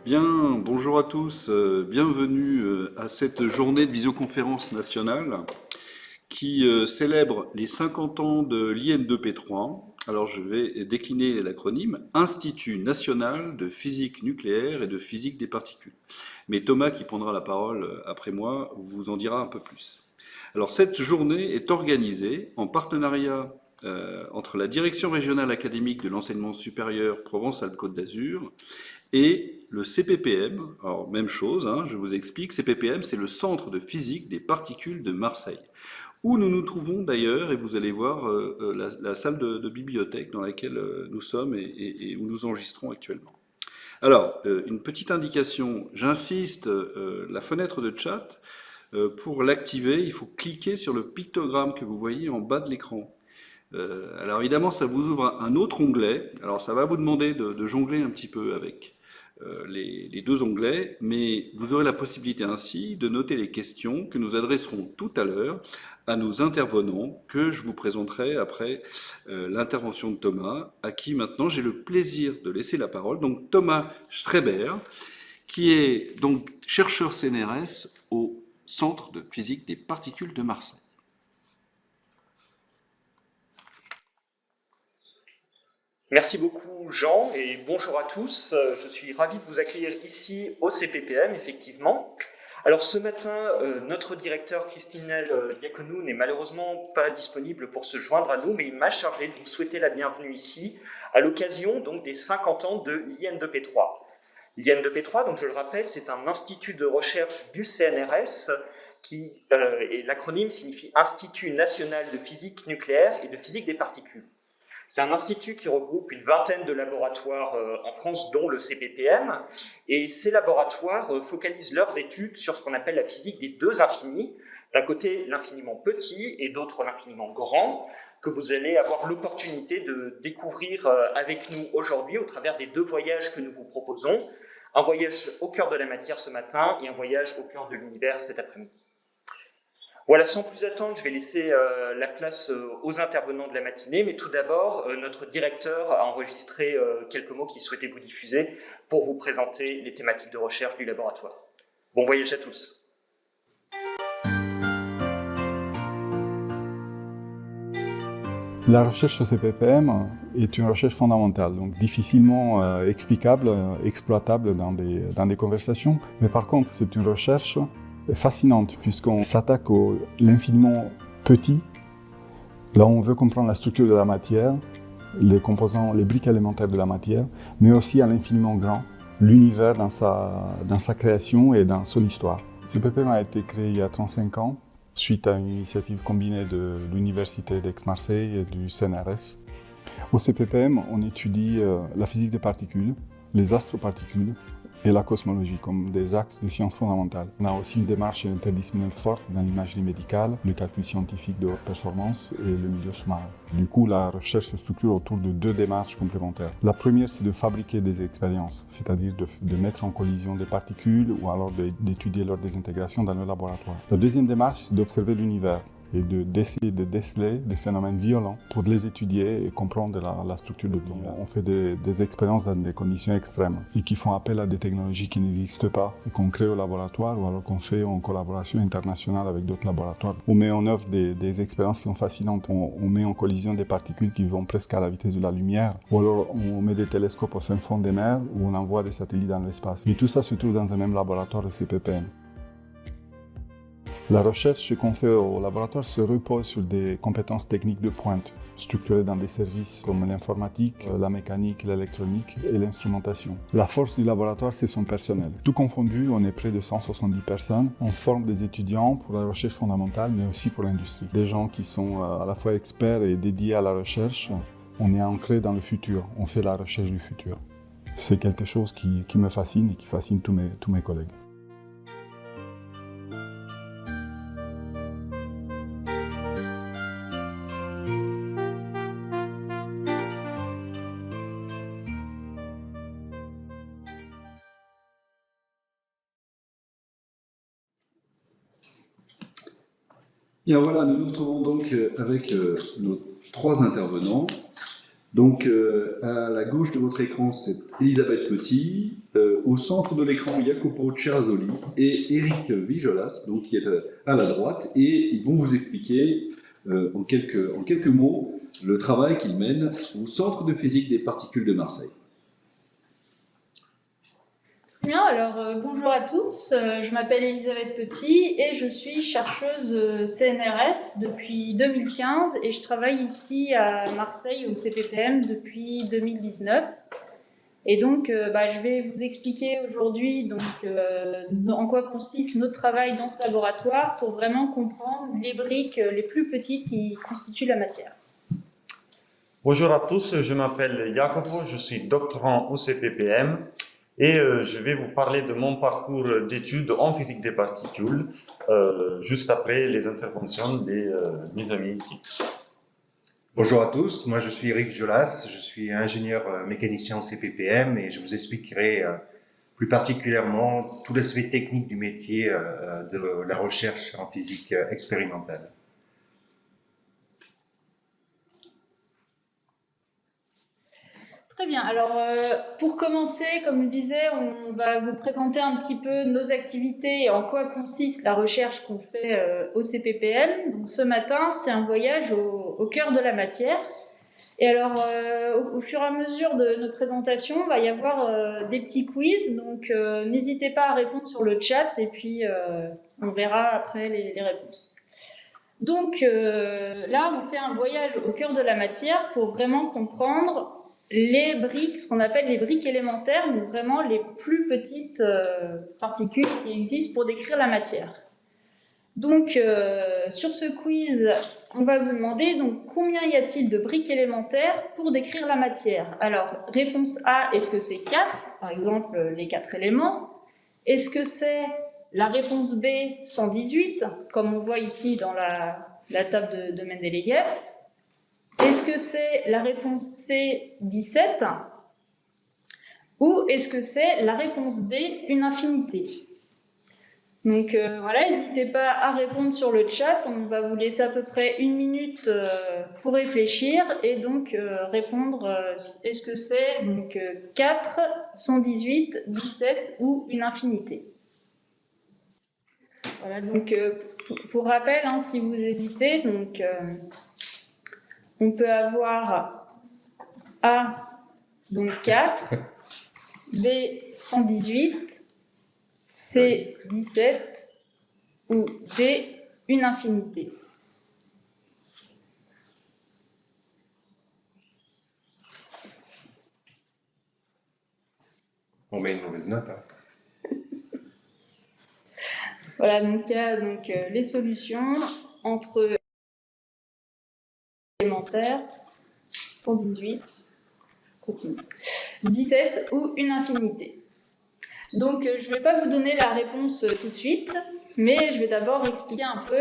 Bien, bonjour à tous, bienvenue à cette journée de visioconférence nationale qui célèbre les 50 ans de l'IN2P3. Alors je vais décliner l'acronyme Institut national de physique nucléaire et de physique des particules. Mais Thomas, qui prendra la parole après moi, vous en dira un peu plus. Alors cette journée est organisée en partenariat entre la Direction régionale académique de l'enseignement supérieur Provence-Alpes-Côte d'Azur et le CPPM. Alors même chose, hein, je vous explique, CPPM c'est le Centre de physique des particules de Marseille, où nous nous trouvons d'ailleurs, et vous allez voir la salle de bibliothèque dans laquelle nous sommes et où nous enregistrons actuellement. Alors, une petite indication, j'insiste, la fenêtre de chat, pour l'activer, il faut cliquer sur le pictogramme que vous voyez en bas de l'écran. Alors évidemment, ça vous ouvre un autre onglet. Alors ça va vous demander de jongler un petit peu avec les deux onglets, mais vous aurez la possibilité ainsi de noter les questions que nous adresserons tout à l'heure à nos intervenants, que je vous présenterai après l'intervention de Thomas, à qui maintenant j'ai le plaisir de laisser la parole. Donc Thomas Schreiber, qui est donc chercheur CNRS au Centre de physique des particules de Marseille. Merci beaucoup Jean et bonjour à tous. Je suis ravi de vous accueillir ici au CPPM, effectivement. Alors ce matin, notre directeur Christinelle Diaconou n'est malheureusement pas disponible pour se joindre à nous, mais il m'a chargé de vous souhaiter la bienvenue ici à l'occasion donc des 50 ans de l'IN2P3. L'IN2P3, donc je le rappelle, c'est un institut de recherche du CNRS et l'acronyme signifie Institut national de physique nucléaire et de physique des particules. C'est un institut qui regroupe une vingtaine de laboratoires en France, dont le CPPM, et ces laboratoires focalisent leurs études sur ce qu'on appelle la physique des deux infinis, d'un côté l'infiniment petit et d'autre l'infiniment grand, que vous allez avoir l'opportunité de découvrir avec nous aujourd'hui au travers des deux voyages que nous vous proposons, un voyage au cœur de la matière ce matin et un voyage au cœur de l'univers cet après-midi. Voilà, sans plus attendre, je vais laisser la place aux intervenants de la matinée, mais tout d'abord, notre directeur a enregistré quelques mots qu'il souhaitait vous diffuser pour vous présenter les thématiques de recherche du laboratoire. Bon voyage à tous. La recherche au CPPM est une recherche fondamentale, donc difficilement explicable, exploitable dans des conversations, mais par contre c'est une recherche fascinante puisqu'on s'attaque à l'infiniment petit. Là, on veut comprendre la structure de la matière, les composants, les briques élémentaires de la matière, mais aussi à l'infiniment grand, l'univers dans sa création et dans son histoire. Ce CPPM a été créé il y a 35 ans, suite à une initiative combinée de l'Université d'Aix-Marseille et du CNRS. Au CPPM, on étudie la physique des particules, les astroparticules, et la cosmologie comme des axes de sciences fondamentales. On a aussi une démarche interdisciplinaire forte dans l'imagerie médicale, le calcul scientifique de haute performance et le milieu sous-marin. Du coup, la recherche se structure autour de deux démarches complémentaires. La première, c'est de fabriquer des expériences, c'est-à-dire de mettre en collision des particules ou alors d'étudier leur désintégration dans le laboratoire. La deuxième démarche, c'est d'observer l'univers et d'essayer de déceler des phénomènes violents pour les étudier et comprendre la structure de l'univers. On fait des expériences dans des conditions extrêmes et qui font appel à des technologies qui n'existent pas et qu'on crée au laboratoire ou alors qu'on fait en collaboration internationale avec d'autres laboratoires. On met en œuvre des expériences qui sont fascinantes. On met en collision des particules qui vont presque à la vitesse de la lumière ou alors on met des télescopes au fin fond des mers ou on envoie des satellites dans l'espace. Et tout ça se trouve dans un même laboratoire de CPPM. La recherche qu'on fait au laboratoire se repose sur des compétences techniques de pointe, structurées dans des services comme l'informatique, la mécanique, l'électronique et l'instrumentation. La force du laboratoire, c'est son personnel. Tout confondu, on est près de 170 personnes. On forme des étudiants pour la recherche fondamentale, mais aussi pour l'industrie. Des gens qui sont à la fois experts et dédiés à la recherche. On est ancré dans le futur, on fait la recherche du futur. C'est quelque chose qui me fascine et qui fascine tous mes collègues. Bien voilà, nous nous retrouvons donc avec nos trois intervenants. Donc, à la gauche de votre écran, c'est Elisabeth Petit. Au centre de l'écran, Jacopo Cerazoli et Eric Vijolas, donc, qui est à la droite. Et ils vont vous expliquer en quelques mots le travail qu'ils mènent au Centre de physique des particules de Marseille. Bien, alors bonjour à tous, je m'appelle Elisabeth Petit et je suis chercheuse CNRS depuis 2015 et je travaille ici à Marseille au CPPM depuis 2019. Et donc je vais vous expliquer aujourd'hui en quoi consiste notre travail dans ce laboratoire pour vraiment comprendre les briques les plus petites qui constituent la matière. Bonjour à tous, je m'appelle Jacopo, je suis doctorant au CPPM et je vais vous parler de mon parcours d'études en physique des particules juste après les interventions de mes amis ici. Bonjour à tous, moi je suis Eric Jolas, je suis ingénieur mécanicien au CPPM et je vous expliquerai plus particulièrement tout l'aspect technique du métier de la recherche en physique expérimentale. Très bien, alors pour commencer, comme je disais, on va vous présenter un petit peu nos activités et en quoi consiste la recherche qu'on fait au CPPM. Donc ce matin, c'est un voyage au cœur de la matière. Et alors, au fur et à mesure de nos présentations, il va y avoir des petits quiz, donc n'hésitez pas à répondre sur le chat et puis on verra après les réponses. Donc là, on fait un voyage au cœur de la matière pour vraiment comprendre les briques, ce qu'on appelle les briques élémentaires, donc vraiment les plus petites particules qui existent pour décrire la matière. Donc, sur ce quiz, on va vous demander donc, combien y a-t-il de briques élémentaires pour décrire la matière. Alors, réponse A, est-ce que c'est 4, par exemple les 4 éléments? Est-ce que c'est la réponse B, 118, comme on voit ici dans la table de Mendeleïev? Est-ce que c'est la réponse C, 17? Ou est-ce que c'est la réponse D, une infinité? Donc voilà, n'hésitez pas à répondre sur le chat, on va vous laisser à peu près 1 minute pour réfléchir et donc répondre est-ce que c'est donc 4, 118, 17 ou une infinité. Voilà, donc pour rappel, hein, si vous hésitez, donc on peut avoir A, donc 4, B, 118, C, 17 ou D, une infinité. On met une mauvaise note. Hein. Voilà, donc il y a les solutions entre élémentaire, 118, continue, 17 ou une infinité. Donc, je ne vais pas vous donner la réponse tout de suite, mais je vais d'abord expliquer un peu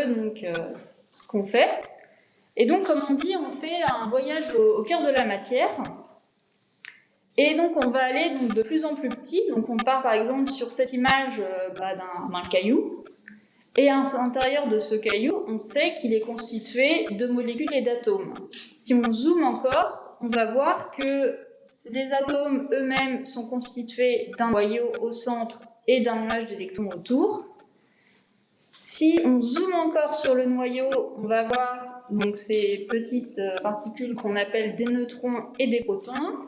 ce qu'on fait. Et donc, comme on dit, on fait un voyage au cœur de la matière. Et donc, on va aller de plus en plus petit. Donc, on part par exemple sur cette image d'un caillou. Et à l'intérieur de ce caillou, on sait qu'il est constitué de molécules et d'atomes. Si on zoome encore, on va voir que les atomes eux-mêmes sont constitués d'un noyau au centre et d'un nuage d'électrons autour. Si on zoome encore sur le noyau, on va voir donc, ces petites particules qu'on appelle des neutrons et des protons.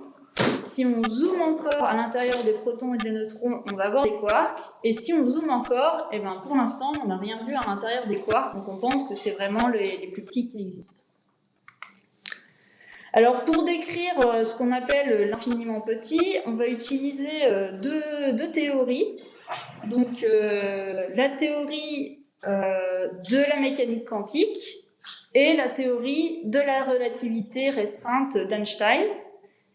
Si on zoome encore à l'intérieur des protons et des neutrons, on va voir des quarks. Et si on zoome encore, eh ben, pour l'instant, on n'a rien vu à l'intérieur des quarks, donc on pense que c'est vraiment les plus petits qui existent. Alors, pour décrire ce qu'on appelle l'infiniment petit, on va utiliser deux théories. Donc, la théorie de la mécanique quantique et la théorie de la relativité restreinte d'Einstein.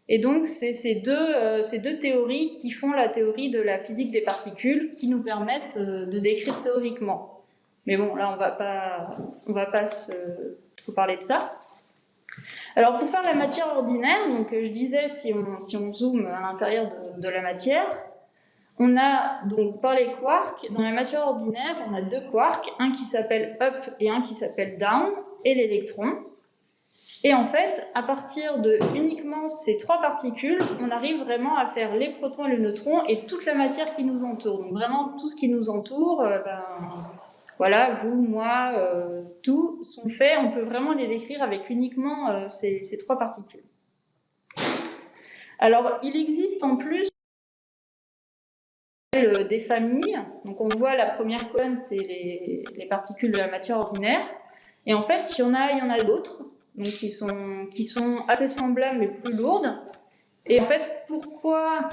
Et donc, c'est ces deux théories qui font la théorie de la physique des particules qui nous permettent de décrire théoriquement. Mais bon, là, on va pas trop parler de ça. Alors, pour faire la matière ordinaire, donc je disais, si on zoome à l'intérieur de la matière, on a donc par les quarks, dans la matière ordinaire, on a deux quarks, un qui s'appelle up et un qui s'appelle down, et l'électron. Et en fait, à partir de uniquement ces 3 particules, on arrive vraiment à faire les protons et les neutrons et toute la matière qui nous entoure. Donc vraiment, tout ce qui nous entoure, voilà, vous, moi, tout sont faits. On peut vraiment les décrire avec uniquement ces 3 particules. Alors, il existe en plus des familles. Donc on voit la première colonne, c'est les particules de la matière ordinaire. Et en fait, il y en a d'autres, donc qui sont assez semblables mais plus lourdes. Et en fait, pourquoi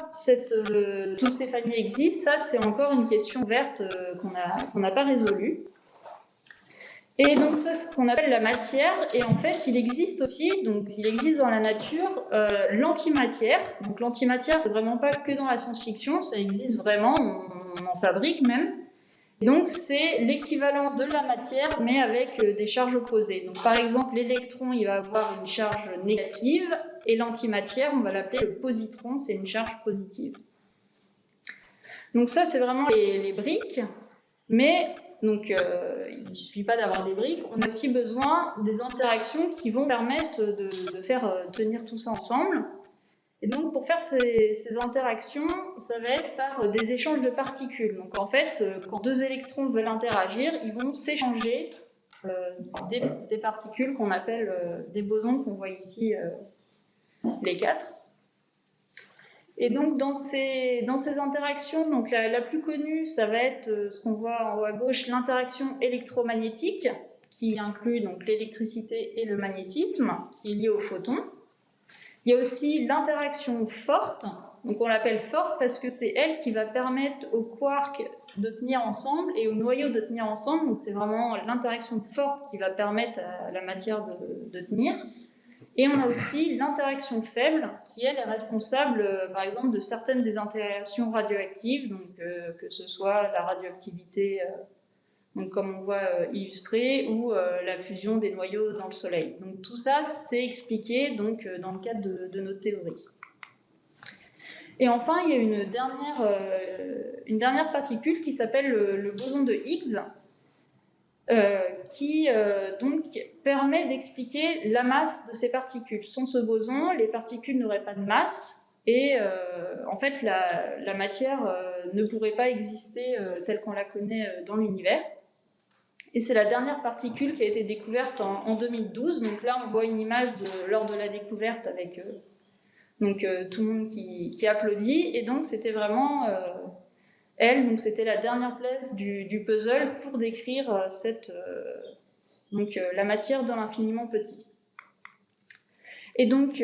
toutes ces familles existent, ça c'est encore une question ouverte qu'on n'a pas résolue. Et donc ça, c'est ce qu'on appelle la matière. Et en fait, il existe aussi, donc il existe dans la nature l'antimatière. Donc l'antimatière, c'est vraiment pas que dans la science-fiction, ça existe vraiment, on en fabrique même. Et donc c'est l'équivalent de la matière, mais avec des charges opposées. Donc par exemple, l'électron, il va avoir une charge négative, et l'antimatière, on va l'appeler le positron, c'est une charge positive. Donc ça, c'est vraiment les briques, mais donc il ne suffit pas d'avoir des briques, on a aussi besoin des interactions qui vont permettre de faire tenir tout ça ensemble. Et donc pour faire ces interactions, ça va être par des échanges de particules. Donc en fait, quand 2 électrons veulent interagir, ils vont s'échanger des particules qu'on appelle des bosons, qu'on voit ici, les 4. Et donc dans ces interactions, donc la plus connue, ça va être ce qu'on voit en haut à gauche, l'interaction électromagnétique, qui inclut donc l'électricité et le magnétisme, qui est lié aux photons. Il y a aussi l'interaction forte, donc on l'appelle forte parce que c'est elle qui va permettre aux quarks de tenir ensemble et aux noyaux de tenir ensemble, donc c'est vraiment l'interaction forte qui va permettre à la matière de tenir. Et on a aussi l'interaction faible, qui elle est responsable, par exemple, de certaines des interactions radioactives, donc que ce soit la radioactivité, donc comme on voit illustré, ou la fusion des noyaux dans le Soleil. Donc tout ça, c'est expliqué donc, dans le cadre de nos théories. Et enfin, il y a une dernière particule qui s'appelle le boson de Higgs, qui donc permet d'expliquer la masse de ces particules. Sans ce boson, les particules n'auraient pas de masse et en fait la matière ne pourrait pas exister telle qu'on la connaît dans l'univers. Et c'est la dernière particule qui a été découverte en 2012. Donc là, on voit une image lors de la découverte avec tout le monde qui applaudit. Et donc c'était vraiment elle, donc c'était la dernière pièce du puzzle pour décrire la matière dans l'infiniment petit. Et donc,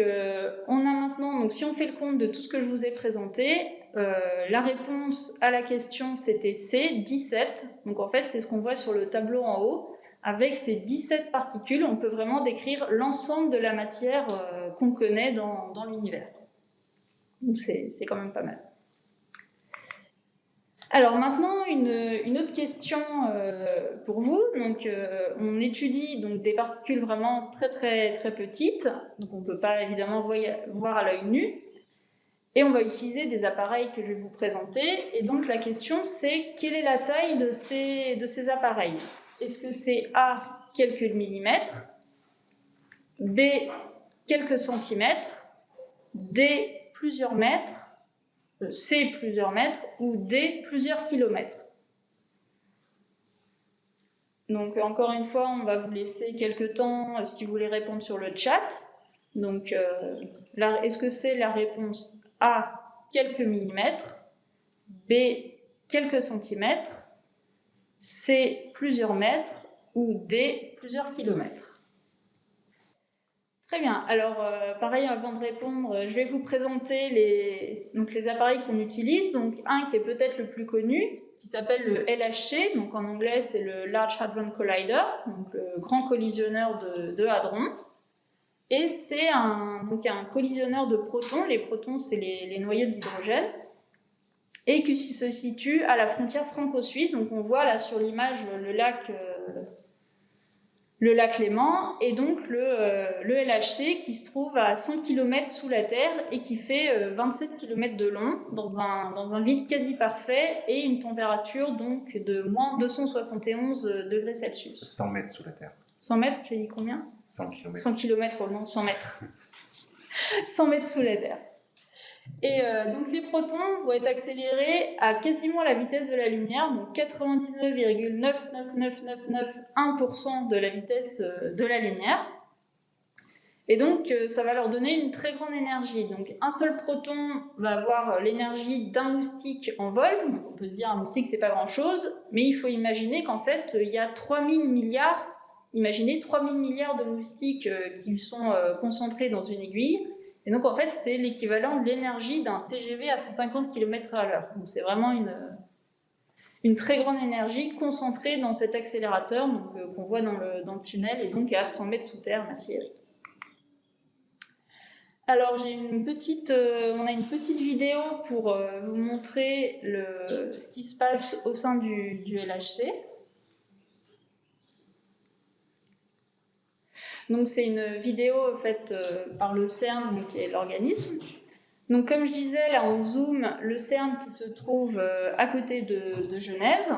on a maintenant, donc si on fait le compte de tout ce que je vous ai présenté, la réponse à la question c'était C, 17. Donc en fait, c'est ce qu'on voit sur le tableau en haut. Avec ces 17 particules, on peut vraiment décrire l'ensemble de la matière qu'on connaît dans l'univers. Donc c'est quand même pas mal. Alors maintenant, une autre question pour vous. Donc, on étudie donc, des particules vraiment très très très petites, donc on ne peut pas évidemment voir à l'œil nu, et on va utiliser des appareils que je vais vous présenter. Et donc la question c'est, quelle est la taille de ces appareils? Est-ce que c'est A, quelques millimètres, B, quelques centimètres, D, plusieurs mètres, C, plusieurs mètres, ou D, plusieurs kilomètres. Donc, encore une fois, on va vous laisser quelques temps si vous voulez répondre sur le chat. Donc, est-ce que c'est la réponse A, quelques millimètres, B, quelques centimètres, C, plusieurs mètres, ou D, plusieurs kilomètres? Très bien. Alors, pareil, avant de répondre, je vais vous présenter les appareils qu'on utilise. Donc, un qui est peut-être le plus connu, qui s'appelle le LHC. Donc, en anglais, c'est le Large Hadron Collider, donc le grand collisionneur de hadrons. Et c'est un collisionneur de protons. Les protons, c'est les noyaux de l'hydrogène. Et qui se situe à la frontière franco-suisse. Donc, on voit là sur l'image le lac Léman, et donc le LHC qui se trouve à 100 km sous la Terre et qui fait 27 km de long dans un vide quasi parfait et une température donc de moins 271 degrés Celsius. 100 mètres sous la Terre. 100 mètres, j'ai dit combien? 100 km. 100 km, oh non, 100 mètres. 100 mètres sous la Terre. Et donc les protons vont être accélérés à quasiment la vitesse de la lumière, donc 99,999991% de la vitesse de la lumière. Et donc ça va leur donner une très grande énergie. Donc un seul proton va avoir l'énergie d'un moustique en vol. Donc, on peut se dire un moustique c'est pas grand chose, mais il faut imaginer qu'en fait il y a 3000 milliards, imaginez 3000 milliards de moustiques qui sont concentrés dans une aiguille. Et donc en fait c'est l'équivalent de l'énergie d'un TGV à 150 km/h. Donc c'est vraiment une très grande énergie concentrée dans cet accélérateur qu'on voit dans le tunnel et donc à 100 mètres sous terre. Merci Eric. Alors on a une petite vidéo pour vous montrer ce qui se passe au sein du LHC. Donc c'est une vidéo faite par le CERN, donc, qui est l'organisme. Donc comme je disais, là on zoome le CERN qui se trouve à côté de Genève.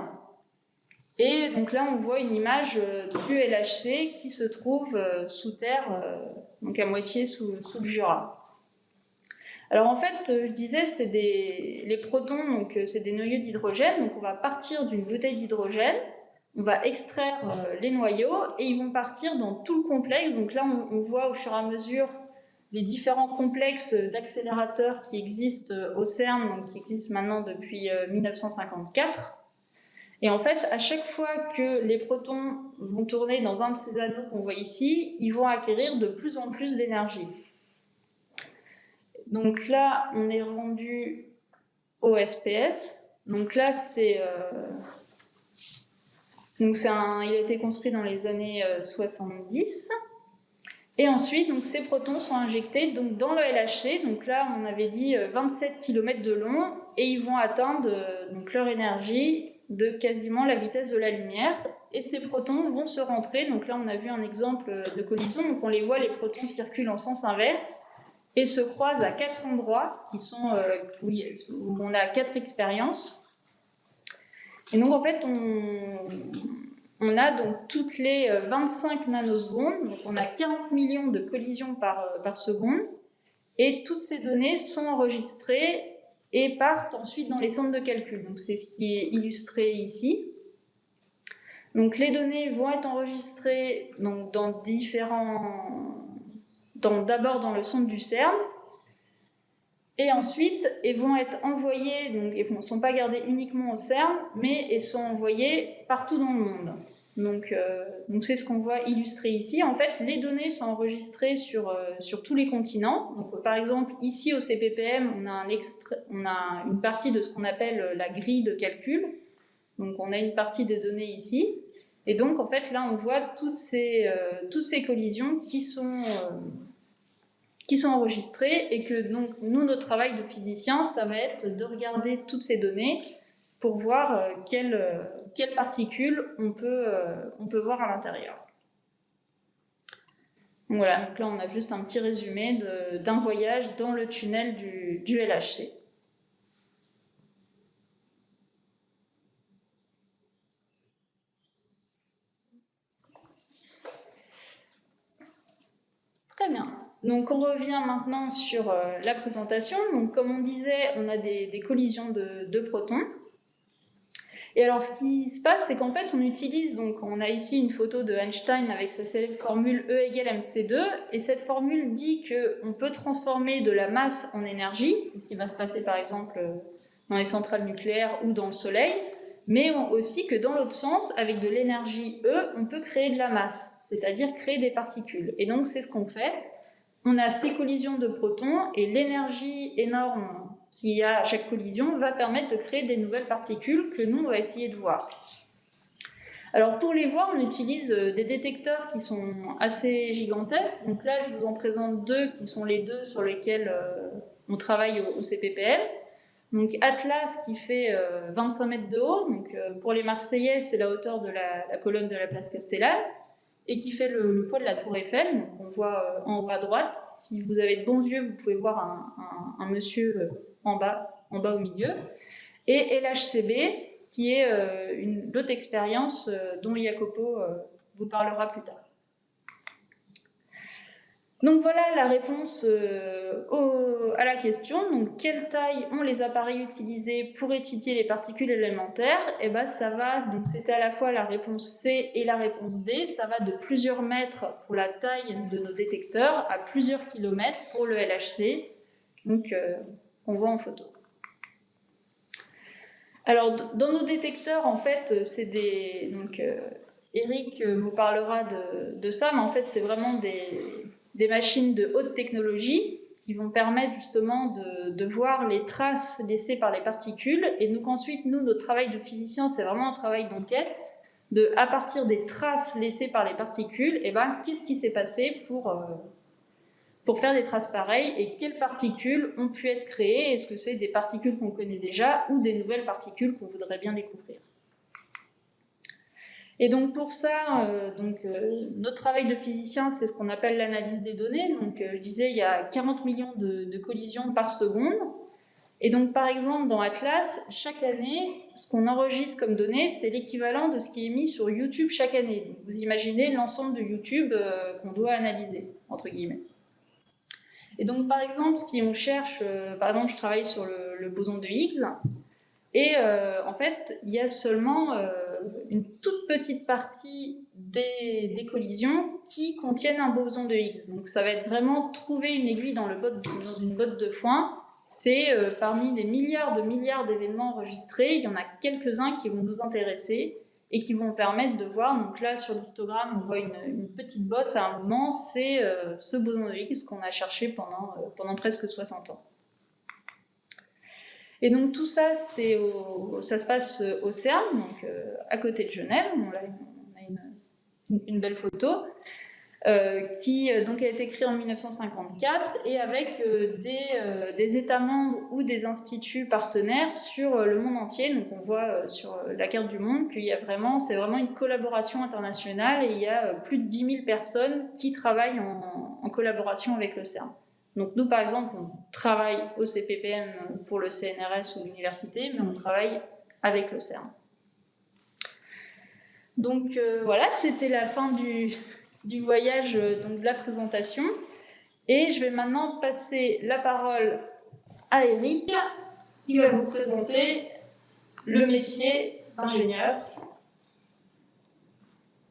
Et donc là on voit une image du LHC qui se trouve sous terre, donc à moitié sous le Jura. Alors en fait, je disais, les protons, donc c'est des noyaux d'hydrogène. Donc on va partir d'une bouteille d'hydrogène. On va extraire les noyaux et ils vont partir dans tout le complexe. Donc là, on voit au fur et à mesure les différents complexes d'accélérateurs qui existent au CERN, donc qui existent maintenant depuis 1954. Et en fait, à chaque fois que les protons vont tourner dans un de ces anneaux qu'on voit ici, ils vont acquérir de plus en plus d'énergie. Donc là, on est rendu au SPS. Donc là, il a été construit dans les années 70. Et ensuite, donc, ces protons sont injectés donc, dans le LHC. Donc là, on avait dit 27 km de long. Et ils vont atteindre donc, leur énergie de quasiment la vitesse de la lumière. Et ces protons vont se rentrer. Donc là, on a vu un exemple de collision. Donc on les voit, les protons circulent en sens inverse et se croisent à 4 endroits qui sont, où on a 4 expériences. Et donc en fait, on a donc toutes les 25 nanosecondes, donc on a 40 millions de collisions par seconde, et toutes ces données sont enregistrées et partent ensuite dans les centres de calcul. Donc c'est ce qui est illustré ici. Donc les données vont être enregistrées donc, d'abord dans le centre du CERN, et ensuite elles vont être envoyées, donc elles ne sont pas gardées uniquement au CERN, mais elles sont envoyées partout dans le monde. Donc c'est ce qu'on voit illustré ici. En fait, les données sont enregistrées sur tous les continents. Donc, par exemple, ici au CPPM, on a une partie de ce qu'on appelle la grille de calcul. Donc on a une partie des données ici. Et donc en fait là on voit toutes ces collisions qui sont enregistrées, et que donc nous, notre travail de physicien, ça va être de regarder toutes ces données pour voir quelles particules on peut voir à l'intérieur. Donc voilà, donc là on a juste un petit résumé d'un voyage dans le tunnel du LHC. Très bien. Donc on revient maintenant sur la présentation. Donc comme on disait, on a des collisions de protons. Et alors ce qui se passe, c'est qu'en fait on utilise, donc on a ici une photo de Einstein avec sa célèbre formule E égale mc2, et cette formule dit qu'on peut transformer de la masse en énergie, c'est ce qui va se passer par exemple dans les centrales nucléaires ou dans le Soleil, mais aussi que dans l'autre sens, avec de l'énergie E, on peut créer de la masse, c'est-à-dire créer des particules. Et donc c'est ce qu'on fait. On a ces collisions de protons, et l'énergie énorme qu'il y a à chaque collision va permettre de créer des nouvelles particules que nous, on va essayer de voir. Alors pour les voir, on utilise des détecteurs qui sont assez gigantesques. Donc là, je vous en présente deux qui sont les deux sur lesquels on travaille au CPPM. Donc Atlas qui fait 25 mètres de haut. Donc pour les Marseillais, c'est la hauteur de la colonne de la place Castellane, et qui fait le poids de la tour Eiffel. Donc on voit en haut à droite. Si vous avez de bons yeux, vous pouvez voir un monsieur en bas au milieu. Et LHCb, qui est l'autre expérience dont Jacopo vous parlera plus tard. Donc voilà la réponse à la question. Donc quelle taille ont les appareils utilisés pour étudier les particules élémentaires? Et ben ça va, donc c'était à la fois la réponse C et la réponse D, ça va de plusieurs mètres pour la taille de nos détecteurs à plusieurs kilomètres pour le LHC, donc on voit en photo. Alors dans nos détecteurs, en fait, c'est des... Donc, Eric vous parlera de ça, mais en fait c'est vraiment des machines de haute technologie qui vont permettre justement de voir les traces laissées par les particules. Et donc ensuite, notre travail de physicien, c'est vraiment un travail d'enquête, à partir des traces laissées par les particules, et ben, qu'est-ce qui s'est passé pour faire des traces pareilles et quelles particules ont pu être créées? Est-ce que c'est des particules qu'on connaît déjà ou des nouvelles particules qu'on voudrait bien découvrir? Et donc pour ça, notre travail de physicien, c'est ce qu'on appelle l'analyse des données. Donc je disais, il y a 40 millions de collisions par seconde. Et donc par exemple, dans Atlas, chaque année, ce qu'on enregistre comme données, c'est l'équivalent de ce qui est mis sur YouTube chaque année. Donc, vous imaginez l'ensemble de YouTube qu'on doit analyser, entre guillemets. Et donc par exemple, si on cherche, par exemple, je travaille sur le boson de Higgs, et en fait, il y a seulement une toute petite partie des collisions qui contiennent un boson de Higgs. Donc ça va être vraiment trouver une aiguille dans une botte de foin. C'est parmi des milliards d'événements enregistrés, il y en a quelques-uns qui vont nous intéresser et qui vont permettre de voir. Donc là, sur l'histogramme, on voit une petite bosse à un moment, c'est ce boson de Higgs qu'on a cherché pendant presque 60 ans. Et donc tout ça, ça se passe au CERN, donc à côté de Genève. On a une belle photo qui donc a été créée en 1954 et avec des États membres ou des instituts partenaires sur le monde entier. Donc on voit sur la carte du monde qu'il y a c'est vraiment une collaboration internationale et il y a plus de 10 000 personnes qui travaillent en collaboration avec le CERN. Donc nous, par exemple, on travaille au CPPM pour le CNRS ou l'université, mais on travaille avec le CERN. Donc voilà, c'était la fin du voyage, donc de la présentation. Et je vais maintenant passer la parole à Eric, qui va vous présenter le métier d'ingénieur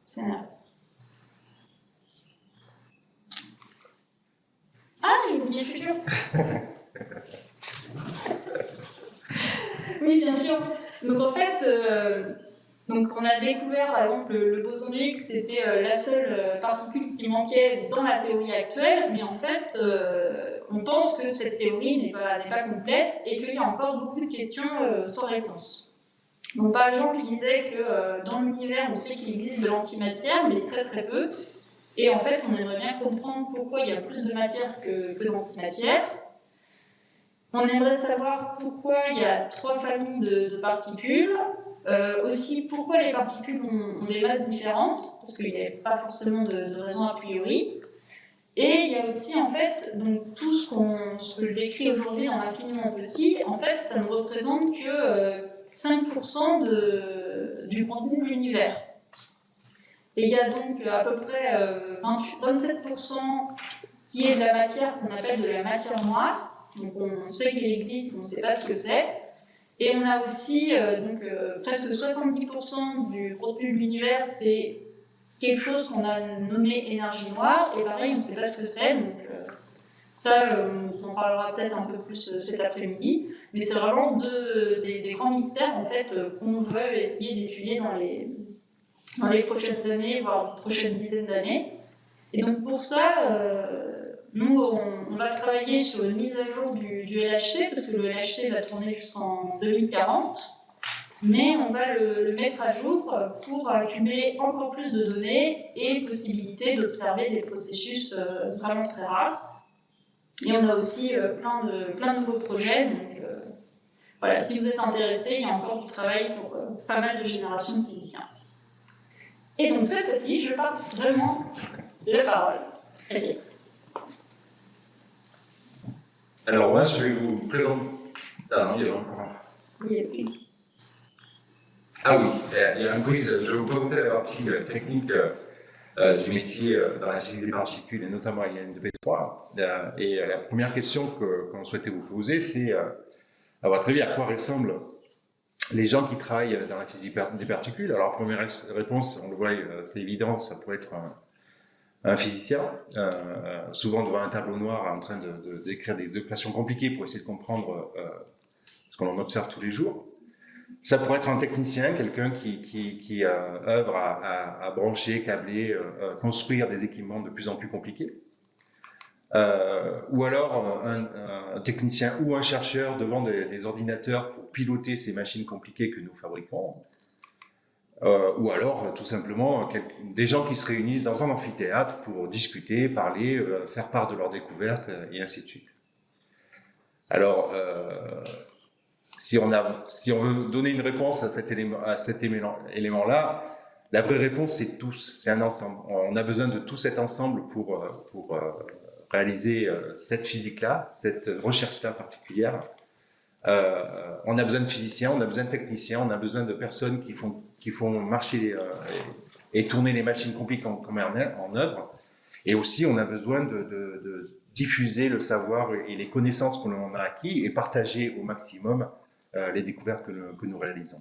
CNRS. Ah, j'ai oublié futur. Oui, bien sûr. Donc en fait, on a découvert, par exemple, le boson de Higgs, c'était la seule particule qui manquait dans la théorie actuelle, mais en fait, on pense que cette théorie n'est pas complète et qu'il y a encore beaucoup de questions sans réponse. Donc par exemple, je disais que dans l'univers, on sait qu'il existe de l'antimatière, mais très très peu. Et en fait, on aimerait bien comprendre pourquoi il y a plus de matière que d'antimatière. On aimerait savoir pourquoi il y a 3 familles de particules. Aussi, pourquoi les particules ont des masses différentes, parce qu'il n'y a pas forcément de raison a priori. Et il y a aussi, en fait, donc, tout ce que je décris aujourd'hui dans l'infiniment petit, en fait, ça ne représente que 5% du contenu de l'univers. Et il y a donc à peu près 27% qui est de la matière qu'on appelle de la matière noire. Donc on sait qu'il existe, mais on ne sait pas ce que c'est. Et on a aussi presque 70% du contenu de l'univers, c'est quelque chose qu'on a nommé énergie noire. Et pareil, on ne sait pas ce que c'est. Donc on en parlera peut-être un peu plus cet après-midi. Mais c'est vraiment des grands mystères en fait, qu'on veut essayer d'étudier dans les prochaines années, voire les prochaines dizaines d'années. Et donc pour ça, nous, on va travailler sur une mise à jour du LHC, parce que le LHC va tourner jusqu'en 2040, mais on va le mettre à jour pour accumuler encore plus de données et possibilité d'observer des processus vraiment très rares. Et on a aussi plein de nouveaux projets. Donc, voilà, si vous êtes intéressés, il y a encore du travail pour pas mal de générations de physiciens. Et donc cette fois-ci, je passe vraiment la parole. Allez. Alors moi, je vais vous présenter... Ah non, il y a encore un... Oui. Ah oui, il y a un quiz. Je vais vous présenter la partie technique du métier dans la physique des particules et notamment à l'IN de P3. Et la première question qu'on souhaitait vous poser, c'est à votre avis, à quoi ressemblent les gens qui travaillent dans la physique des particules? Alors, première réponse, on le voit, c'est évident, ça pourrait être un physicien, souvent devant un tableau noir en train d'écrire des équations compliquées pour essayer de comprendre ce qu'on observe tous les jours. Ça pourrait être un technicien, quelqu'un qui œuvre à brancher, câbler, construire des équipements de plus en plus compliqués. Ou alors un technicien ou un chercheur devant des ordinateurs pour piloter ces machines compliquées que nous fabriquons. Ou alors tout simplement des gens qui se réunissent dans un amphithéâtre pour discuter, parler, faire part de leurs découvertes et ainsi de suite. Alors, si on veut donner une réponse à cet élément-là, la vraie réponse c'est tous, c'est un ensemble. On a besoin de tout cet ensemble pour réaliser cette physique-là, cette recherche-là particulière. On a besoin de physiciens, on a besoin de techniciens, on a besoin de personnes qui font marcher et tourner les machines compliquées en œuvre. Et aussi, on a besoin de diffuser le savoir et les connaissances que l'on a acquis et partager au maximum les découvertes que nous réalisons.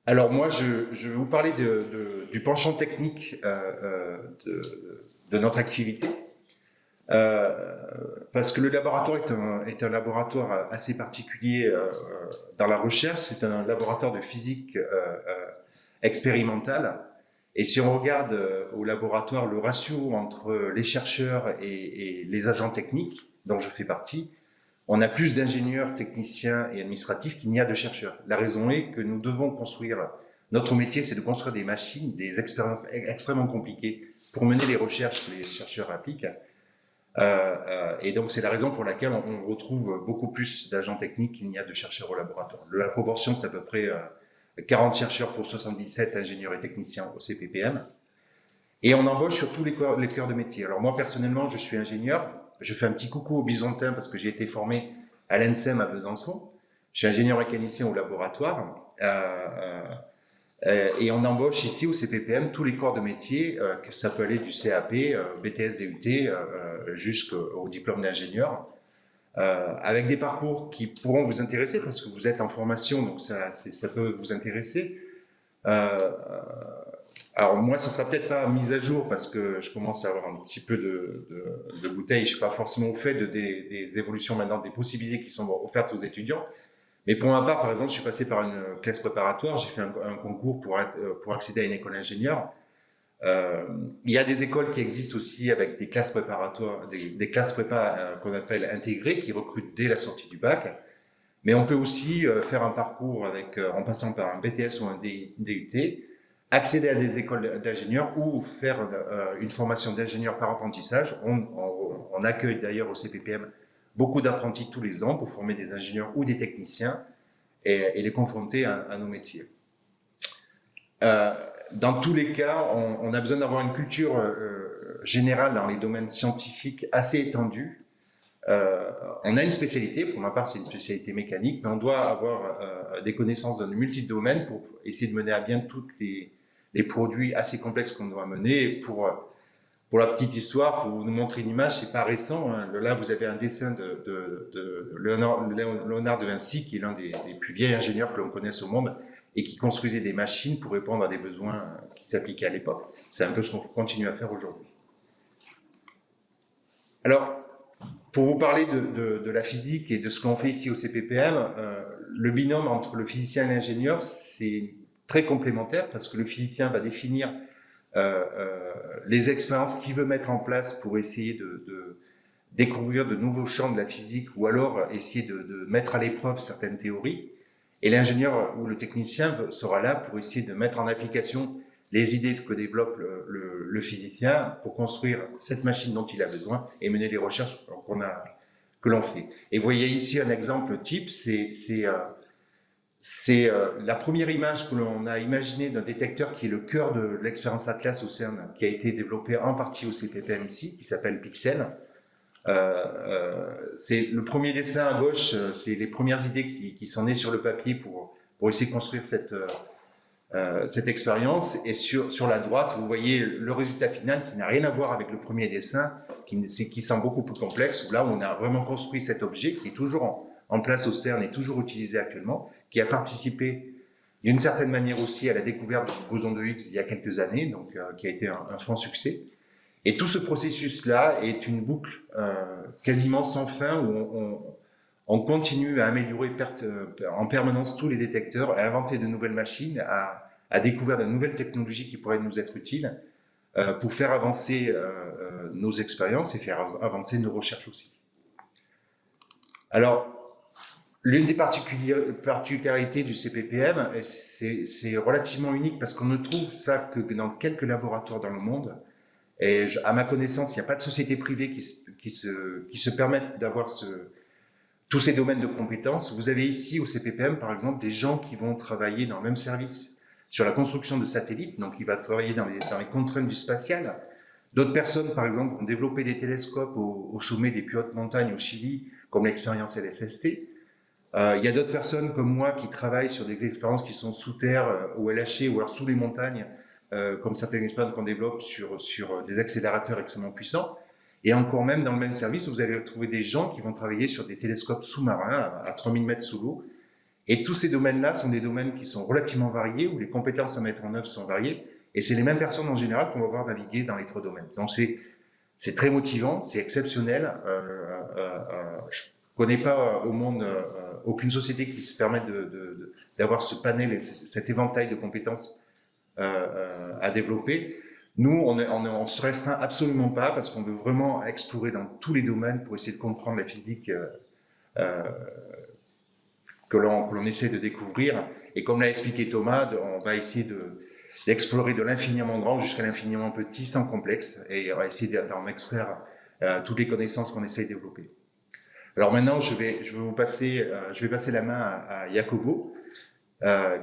Alors moi, je vais vous parler du penchant technique de notre activité. Parce que le laboratoire est un laboratoire assez particulier dans la recherche. C'est un laboratoire de physique expérimentale. Et si on regarde au laboratoire le ratio entre les chercheurs et les agents techniques, dont je fais partie, on a plus d'ingénieurs, techniciens et administratifs qu'il n'y a de chercheurs. La raison est que nous devons construire, notre métier c'est de construire des machines, des expériences extrêmement compliquées pour mener les recherches que les chercheurs appliquent. Et donc c'est la raison pour laquelle on retrouve beaucoup plus d'agents techniques qu'il n'y a de chercheurs au laboratoire. La proportion c'est à peu près 40 chercheurs pour 77 ingénieurs et techniciens au CPPM. Et on embauche sur tous les cœurs de métier. Alors moi personnellement je suis ingénieur, je fais un petit coucou aux Byzantins parce que j'ai été formé à l'ENSEM à Besançon. Je suis ingénieur mécanicien au laboratoire. Et on embauche ici au CPPM tous les corps de métier, que ça peut aller du CAP, BTS, DUT, jusqu'au diplôme d'ingénieur, avec des parcours qui pourront vous intéresser parce que vous êtes en formation, donc ça peut vous intéresser. Alors moi, ça sera peut-être pas mis à jour parce que je commence à avoir un petit peu de bouteille. Je suis pas forcément au fait des évolutions maintenant, des possibilités qui sont offertes aux étudiants. Mais pour ma part, par exemple, je suis passé par une classe préparatoire, j'ai fait un concours pour accéder à une école d'ingénieur. Il y a des écoles qui existent aussi avec des classes préparatoires, des classes prépa qu'on appelle intégrées, qui recrutent dès la sortie du bac. Mais on peut aussi faire un parcours en passant par un BTS ou un DUT, accéder à des écoles d'ingénieurs ou faire une formation d'ingénieur par apprentissage. On accueille d'ailleurs au CPPM beaucoup d'apprentis tous les ans pour former des ingénieurs ou des techniciens et les confronter à nos métiers. Dans tous les cas, on a besoin d'avoir une culture générale dans les domaines scientifiques assez étendue. On a une spécialité, pour ma part c'est une spécialité mécanique, mais on doit avoir des connaissances dans de multiples domaines pour essayer de mener à bien tous les produits assez complexes qu'on doit mener. Et pour la petite histoire, pour vous montrer une image, c'est pas récent, hein. Là, vous avez un dessin de Léonard de Vinci, qui est l'un des plus vieils ingénieurs que l'on connaisse au monde, et qui construisait des machines pour répondre à des besoins qui s'appliquaient à l'époque. C'est un peu ce qu'on continue à faire aujourd'hui. Alors, pour vous parler de la physique et de ce qu'on fait ici au CPPM, le binôme entre le physicien et l'ingénieur, c'est très complémentaire, parce que le physicien va définir les expériences qu'il veut mettre en place pour essayer de découvrir de nouveaux champs de la physique ou alors essayer de mettre à l'épreuve certaines théories. Et l'ingénieur ou le technicien sera là pour essayer de mettre en application les idées que développe le physicien pour construire cette machine dont il a besoin et mener les recherches que l'on fait. Et vous voyez ici un exemple type, c'est la première image que l'on a imaginée d'un détecteur qui est le cœur de l'expérience Atlas au CERN, qui a été développé en partie au CPPM ici, qui s'appelle Pixel. C'est le premier dessin à gauche, c'est les premières idées qui sont nées sur le papier pour essayer de construire cette expérience. Et sur la droite, vous voyez le résultat final qui n'a rien à voir avec le premier dessin, qui semble beaucoup plus complexe, où là, on a vraiment construit cet objet qui est toujours en place au CERN et toujours utilisé actuellement, qui a participé d'une certaine manière aussi à la découverte du boson de Higgs il y a quelques années, donc qui a été un franc succès. Et tout ce processus-là est une boucle quasiment sans fin où on continue à améliorer en permanence tous les détecteurs, à inventer de nouvelles machines, à découvrir de nouvelles technologies qui pourraient nous être utiles pour faire avancer nos expériences et faire avancer nos recherches aussi. Alors, l'une des particularités du CPPM, c'est relativement unique parce qu'on ne trouve ça que dans quelques laboratoires dans le monde. Et à ma connaissance, il n'y a pas de société privée qui se permettent d'avoir tous ces domaines de compétences. Vous avez ici au CPPM, par exemple, des gens qui vont travailler dans le même service sur la construction de satellites, donc il va travailler dans les contraintes du spatial. D'autres personnes, par exemple, vont développer des télescopes au sommet des plus hautes montagnes au Chili, comme l'expérience LSST. Il y a d'autres personnes comme moi qui travaillent sur des expériences qui sont sous terre, au LHC, ou alors sous les montagnes, comme certaines expériences qu'on développe sur des accélérateurs extrêmement puissants. Et encore même, dans le même service, vous allez retrouver des gens qui vont travailler sur des télescopes sous-marins à 3000 mètres sous l'eau. Et tous ces domaines-là sont des domaines qui sont relativement variés, où les compétences à mettre en œuvre sont variées. Et c'est les mêmes personnes en général qu'on va voir naviguer dans les trois domaines. Donc c'est très motivant, c'est exceptionnel. Je connais pas au monde aucune société qui se permette d'avoir ce panel et cet éventail de compétences à développer. Nous, on se restreint absolument pas parce qu'on veut vraiment explorer dans tous les domaines pour essayer de comprendre la physique que l'on essaie de découvrir. Et comme l'a expliqué Thomas, on va essayer d'explorer de l'infiniment grand jusqu'à l'infiniment petit sans complexe, et on va essayer d'en extraire toutes les connaissances qu'on essaie de développer. Alors maintenant, je vais passer la main à Jacobo,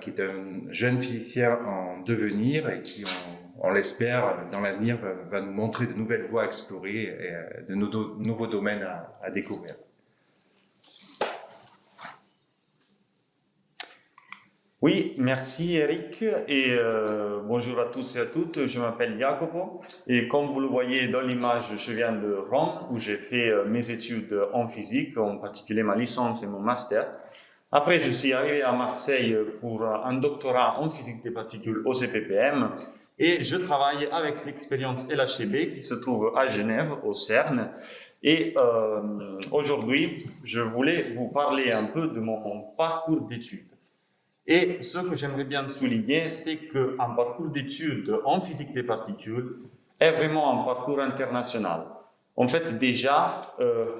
qui est un jeune physicien en devenir et qui, on l'espère, dans l'avenir, va nous montrer de nouvelles voies à explorer et de nouveaux domaines à découvrir. Oui, merci Eric et bonjour à tous et à toutes, je m'appelle Jacopo et comme vous le voyez dans l'image, je viens de Rome où j'ai fait mes études en physique, en particulier ma licence et mon master. Après, je suis arrivé à Marseille pour un doctorat en physique des particules au CPPM et je travaille avec l'expérience LHCb qui se trouve à Genève, au CERN. Et aujourd'hui, je voulais vous parler un peu de mon parcours d'études. Et ce que j'aimerais bien souligner, c'est qu'un parcours d'études en physique des particules est vraiment un parcours international. En fait, déjà,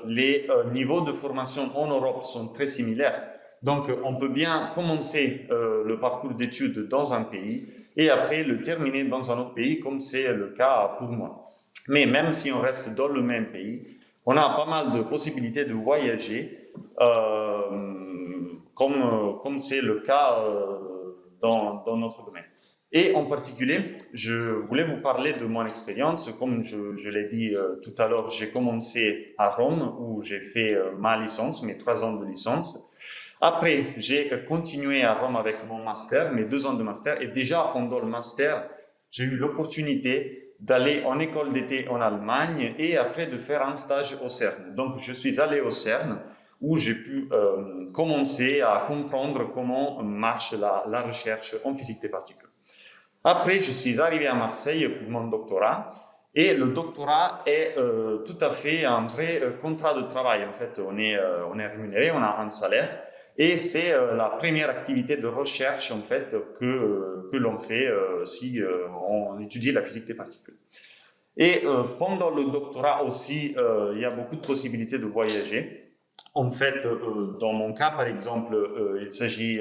les niveaux de formation en Europe sont très similaires. Donc, on peut bien commencer le parcours d'études dans un pays et après le terminer dans un autre pays, comme c'est le cas pour moi. Mais même si on reste dans le même pays, on a pas mal de possibilités de voyager, comme c'est le cas dans notre domaine. Et en particulier, je voulais vous parler de mon expérience. Comme je l'ai dit tout à l'heure, j'ai commencé à Rome où j'ai fait ma licence, mes 3 ans de licence. Après, j'ai continué à Rome avec mon master, mes 2 ans de master. Et déjà pendant le master, j'ai eu l'opportunité d'aller en école d'été en Allemagne et après de faire un stage au CERN. Donc, je suis allé au CERN où j'ai pu commencer à comprendre comment marche la recherche en physique des particules. Après, je suis arrivé à Marseille pour mon doctorat et le doctorat est tout à fait un vrai contrat de travail. En fait, on est rémunéré, on a un salaire et c'est la première activité de recherche en fait que l'on fait si on étudie la physique des particules. Et pendant le doctorat aussi, il y a beaucoup de possibilités de voyager. En fait, dans mon cas, par exemple, il s'agit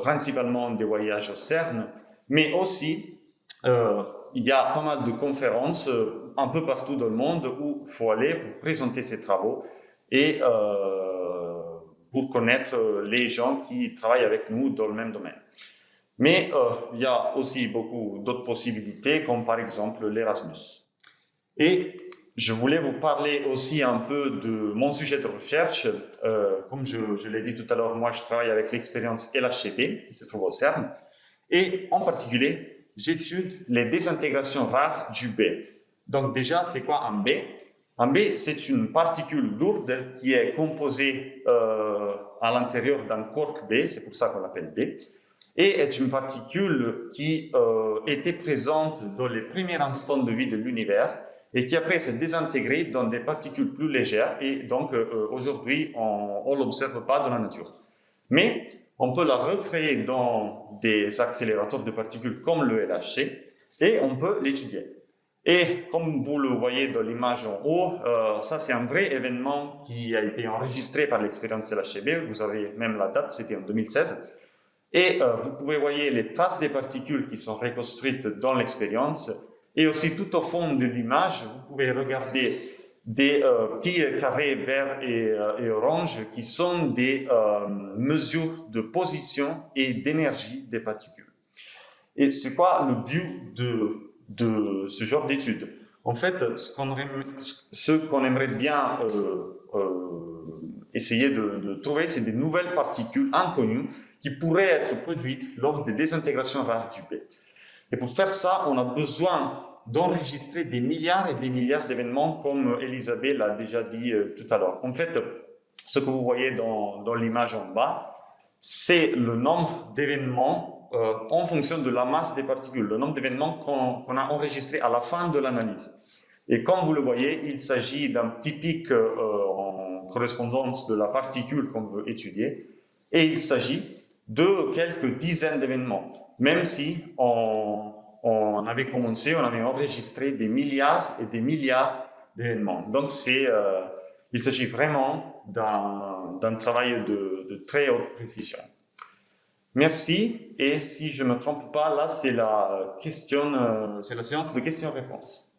principalement des voyages au CERN, mais aussi, il y a pas mal de conférences un peu partout dans le monde où il faut aller pour présenter ses travaux et pour connaître les gens qui travaillent avec nous dans le même domaine. Mais il y a aussi beaucoup d'autres possibilités, comme par exemple l'Erasmus. Et je voulais vous parler aussi un peu de mon sujet de recherche. Comme je l'ai dit tout à l'heure, moi je travaille avec l'expérience LHCb qui se trouve au CERN. Et en particulier, j'étudie les désintégrations rares du B. Donc déjà, c'est quoi un B? Un B, c'est une particule lourde qui est composée à l'intérieur d'un quark B, c'est pour ça qu'on l'appelle B, et est une particule qui était présente dans les premiers instants de vie de l'univers et qui après s'est désintégrée dans des particules plus légères, et donc aujourd'hui, on ne l'observe pas dans la nature. Mais on peut la recréer dans des accélérateurs de particules comme le LHC, et on peut l'étudier. Et comme vous le voyez dans l'image en haut, ça c'est un vrai événement qui a été enregistré par l'expérience LHCb, vous avez même la date, c'était en 2016. Et vous pouvez voir les traces des particules qui sont reconstruites dans l'expérience. Et aussi tout au fond de l'image, vous pouvez regarder des petits carrés verts et orange qui sont des mesures de position et d'énergie des particules. Et c'est quoi le but de ce genre d'études? En fait, ce qu'on aimerait bien essayer de trouver, c'est des nouvelles particules inconnues qui pourraient être produites lors des désintégrations rares du B. Et pour faire ça, on a besoin d'enregistrer des milliards et des milliards d'événements, comme Elisabeth l'a déjà dit tout à l'heure. En fait, ce que vous voyez dans l'image en bas, c'est le nombre d'événements en fonction de la masse des particules, le nombre d'événements qu'on a enregistrés à la fin de l'analyse. Et comme vous le voyez, il s'agit d'un petit pic en correspondance de la particule qu'on veut étudier, et il s'agit de quelques dizaines d'événements, même si on avait commencé, on avait enregistré des milliards et des milliards d'événements. Donc il s'agit vraiment d'un travail de très haute précision. Merci, et si je ne me trompe pas, là c'est la séance de questions-réponses.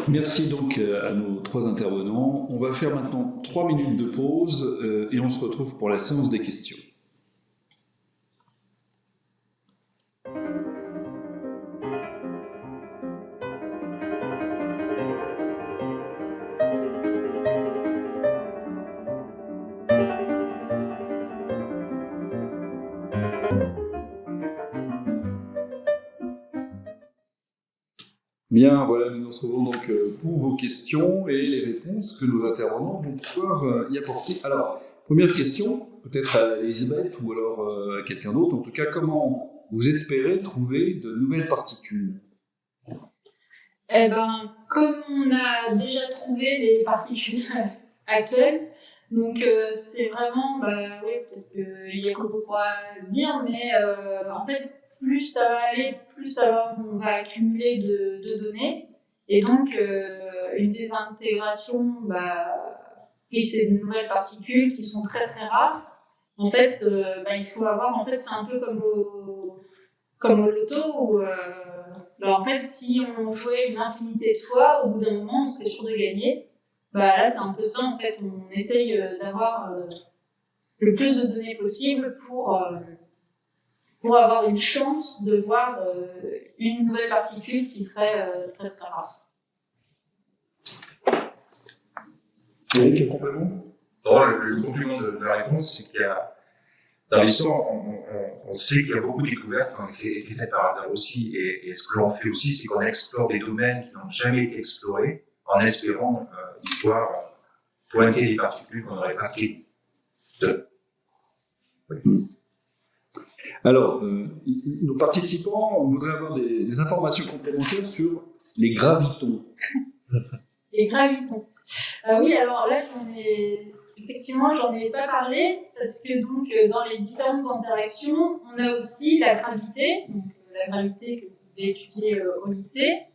Merci donc à nos trois intervenants. On va faire maintenant 3 minutes de pause et on se retrouve pour la séance des questions. Bien, voilà, nous nous retrouvons donc pour vos questions et les réponses que nos intervenants vont pouvoir y apporter. Alors, première question, peut-être à Elisabeth ou alors à quelqu'un d'autre, en tout cas, comment vous espérez trouver de nouvelles particules? Eh ben, comme on a déjà trouvé les particules actuelles, donc c'est vraiment, oui, peut-être que Jacopo pourra dire, mais en fait, plus ça va aller, plus on va accumuler de données, et donc une désintégration, et c'est de nouvelles particules qui sont très très rares. En fait, il faut avoir, en fait, c'est un peu comme au loto où en fait, si on jouait une infinité de fois, au bout d'un moment, on serait sûr de gagner. Là, c'est un peu ça, en fait. On essaye d'avoir le plus de données possible pour avoir une chance de voir une nouvelle particule qui serait très très rare. Eric, un complément? Non, le complément de la réponse, c'est qu'il y a, dans l'histoire, on sait qu'il y a beaucoup de découvertes qui ont été faites par hasard aussi, et ce que l'on fait aussi, c'est qu'on explore des domaines qui n'ont jamais été explorés, en espérant y voir pointer des particules qu'on n'aurait pas prévues. Oui. Alors, nos participants voudraient avoir des informations complémentaires sur les gravitons. Les gravitons. Oui, alors là, effectivement, j'en ai pas parlé, parce que donc, dans les différentes interactions, on a aussi la gravité, donc la gravité que vous pouvez étudier au lycée,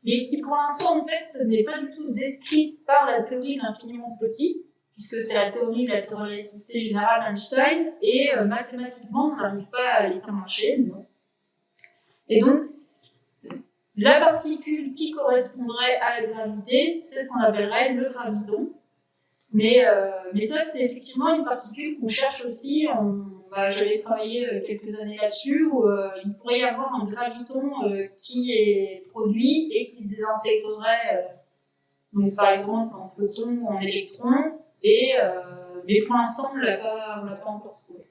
mais qui pour l'instant, en fait, n'est pas du tout décrite par la théorie de l'infiniment petit, puisque c'est la théorie de la relativité générale d'Einstein, et mathématiquement, on n'arrive pas à les faire marcher. Non. Et donc, la particule qui correspondrait à la gravité, c'est ce qu'on appellerait le graviton. Mais ça, c'est effectivement une particule qu'on cherche aussi. J'avais travaillé quelques années là-dessus, où il pourrait y avoir un graviton qui est produit et qui se désintégrerait, donc, par exemple en photon ou en électron. Mais pour l'instant, on l'a pas encore trouvé.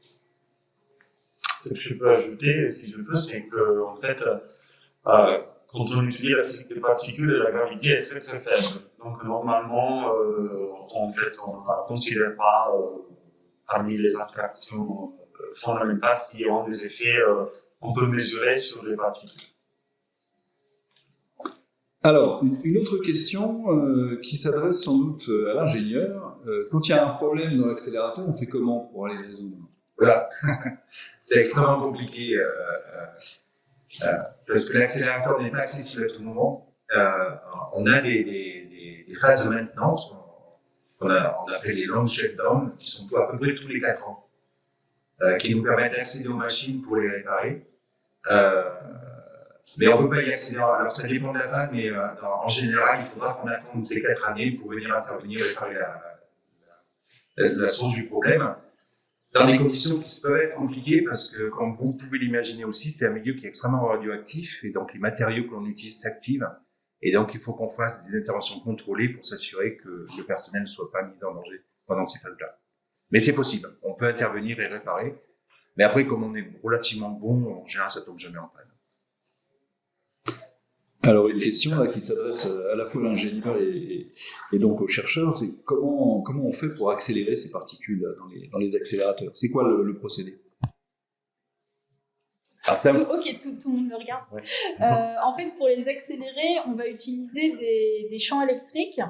Ce que je peux ajouter, si je peux, c'est que en fait, quand on étudie la physique des particules, la gravité est très très faible. Donc normalement, en fait, on ne considère pas parmi les interactions fondamentales qui ont des effets qu'on peut mesurer sur les particules. Alors, une autre question qui s'adresse sans doute à l'ingénieur. Quand il y a un problème dans l'accélérateur, on fait comment pour aller résoudre? Voilà, c'est extrêmement compliqué parce que l'accélérateur n'est pas accessible à tout moment. On a des phases de maintenance on appelle les long shutdowns, qui sont à peu près tous les 4 ans, qui nous permettent d'accéder aux machines pour les réparer. Mais on ne peut pas y accéder. Alors ça dépend de la panne, mais en général, il faudra qu'on attende ces 4 années pour venir intervenir et réparer la source du problème. Dans des conditions qui peuvent être compliquées parce que, comme vous pouvez l'imaginer aussi, c'est un milieu qui est extrêmement radioactif et donc les matériaux que l'on utilise s'activent. Et donc, il faut qu'on fasse des interventions contrôlées pour s'assurer que le personnel ne soit pas mis en danger pendant ces phases-là. Mais c'est possible. On peut intervenir et réparer. Mais après, comme on est relativement bon, en général, ça tombe jamais en panne. Alors, une question là, qui s'adresse à la fois à l'ingénieur et donc aux chercheurs, c'est comment on fait pour accélérer ces particules dans les accélérateurs? C'est quoi le procédé? Ok, tout le monde me regarde. Ouais. En fait, pour les accélérer, on va utiliser des champs électriques.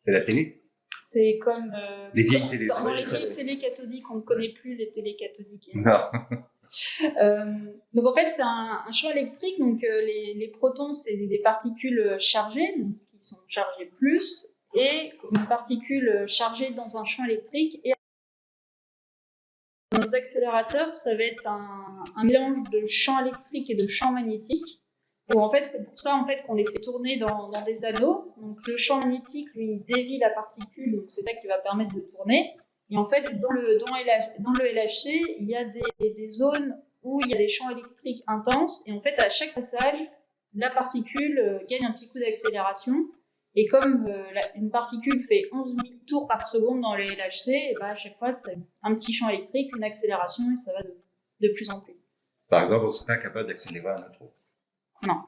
C'est la télé? C'est comme Les vieilles télé. dans les vieilles télés cathodiques, on ne connaît plus les télés cathodiques. Non. Donc en fait, c'est un champ électrique. Donc les protons, c'est des particules chargées, donc qui sont chargées plus, et une particule chargée dans un champ électrique. Et nos accélérateurs, ça va être un mélange de champ électrique et de champ magnétique. Où en fait, c'est pour ça en fait qu'on les fait tourner dans des anneaux. Donc le champ magnétique, lui, dévie la particule, donc c'est ça qui va permettre de tourner. Et en fait, dans le LHC, il y a des zones où il y a des champs électriques intenses. Et en fait, à chaque passage, la particule gagne un petit coup d'accélération. Et comme une particule fait 11 000 tours par seconde dans le LHC, et ben à chaque fois, c'est un petit champ électrique, une accélération, et ça va de plus en plus. Par exemple, on ne serait pas capable d'accélérer un neutron. Non.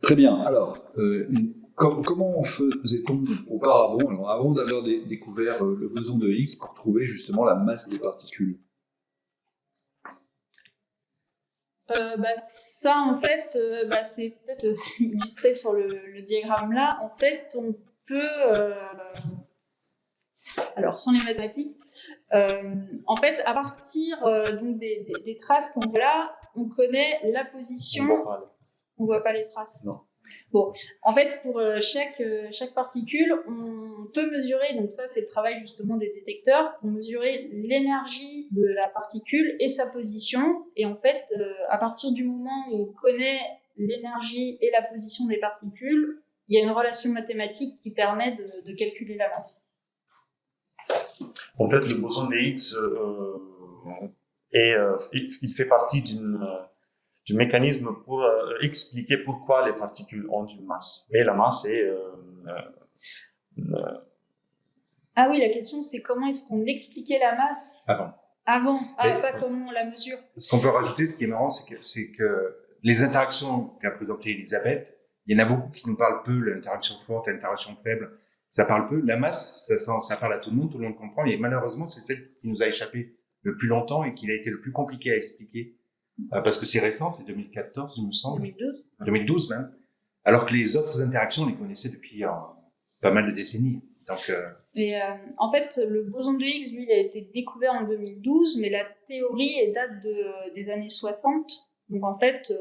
Très bien. Alors, comment faisait-on auparavant, alors avant d'avoir découvert le boson de Higgs, pour trouver justement la masse des particules? Ça, en fait, c'est peut-être illustré sur le diagramme là. En fait, on peut, alors sans les mathématiques, en fait, à partir donc des traces qu'on voit là, on connaît la position. On voit pas les traces. Non. Bon, en fait, pour chaque particule, on peut mesurer, donc ça c'est le travail justement des détecteurs, pour mesurer l'énergie de la particule et sa position. Et en fait, à partir du moment où on connaît l'énergie et la position des particules, il y a une relation mathématique qui permet de calculer la masse. En fait, le boson de Higgs il fait partie du mécanisme pour expliquer pourquoi les particules ont une masse. Mais la masse est... Ah oui, la question c'est comment est-ce qu'on expliquait la masse avant, pas comment on la mesure. Ce qu'on peut rajouter, ce qui est marrant, c'est que les interactions qu'a présentées Elisabeth, il y en a beaucoup qui nous parlent peu, l'interaction forte, l'interaction faible, ça parle peu. La masse, ça parle à tout le monde comprend, et malheureusement, c'est celle qui nous a échappé le plus longtemps et qui a été le plus compliqué à expliquer. Parce que c'est récent, c'est 2014, il me semble. 2012 même. Alors que les autres interactions, on les connaissait depuis pas mal de décennies. Donc, Et en fait, le boson de Higgs, lui, il a été découvert en 2012, mais la théorie date des années 60. Donc en fait,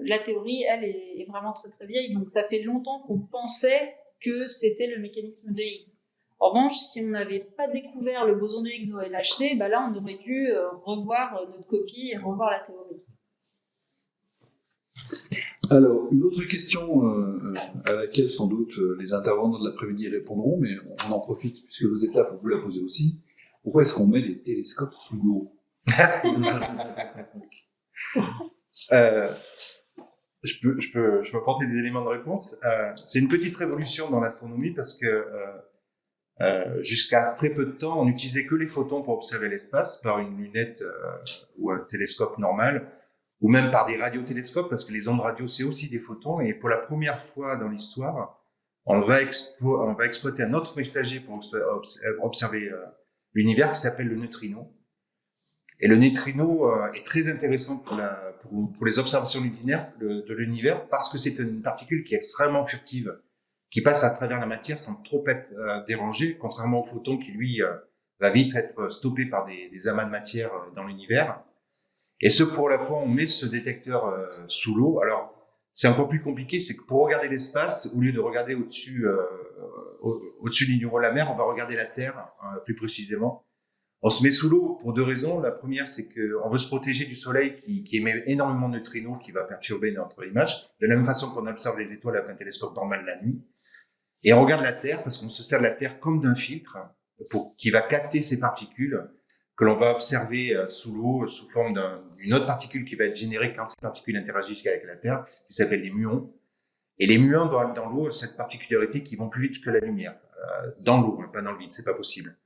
la théorie, elle, est vraiment très très vieille. Donc ça fait longtemps qu'on pensait que c'était le mécanisme de Higgs. En revanche, si on n'avait pas découvert le boson de Higgs au LHC, là, on aurait dû revoir notre copie et revoir la théorie. Alors, une autre question à laquelle sans doute les intervenants de l'après-midi répondront, mais on en profite puisque vous êtes là pour vous la poser aussi. Pourquoi est-ce qu'on met des télescopes sous l'eau? Je peux apporter des éléments de réponse. C'est une petite révolution dans l'astronomie parce que Jusqu'à très peu de temps, on n'utilisait que les photons pour observer l'espace par une lunette ou un télescope normal, ou même par des radiotélescopes, parce que les ondes radio, c'est aussi des photons. Et pour la première fois dans l'histoire, on va exploiter un autre messager pour observer l'univers qui s'appelle le neutrino. Et le neutrino est très intéressant pour les observations de l'univers parce que c'est une particule qui est extrêmement furtive, qui passe à travers la matière sans trop être dérangé, contrairement au photon qui, lui, va vite être stoppé par des amas de matière dans l'univers. Et ce pour la fois, on met ce détecteur sous l'eau. Alors, c'est encore plus compliqué, c'est que pour regarder l'espace, au lieu de regarder au-dessus du niveau de la mer, on va regarder la Terre plus précisément. On se met sous l'eau pour deux raisons. La première, c'est qu'on veut se protéger du soleil qui émet énormément de neutrinos qui va perturber notre image, de la même façon qu'on observe les étoiles avec un télescope normal la nuit. Et on regarde la Terre parce qu'on se sert de la Terre comme d'un filtre qui va capter ces particules que l'on va observer sous l'eau sous forme d'une autre particule qui va être générée quand ces particules interagissent avec la Terre, qui s'appelle les muons. Et les muons dans l'eau ont cette particularité qu'ils vont plus vite que la lumière. Dans l'eau, pas dans le vide, c'est pas possible.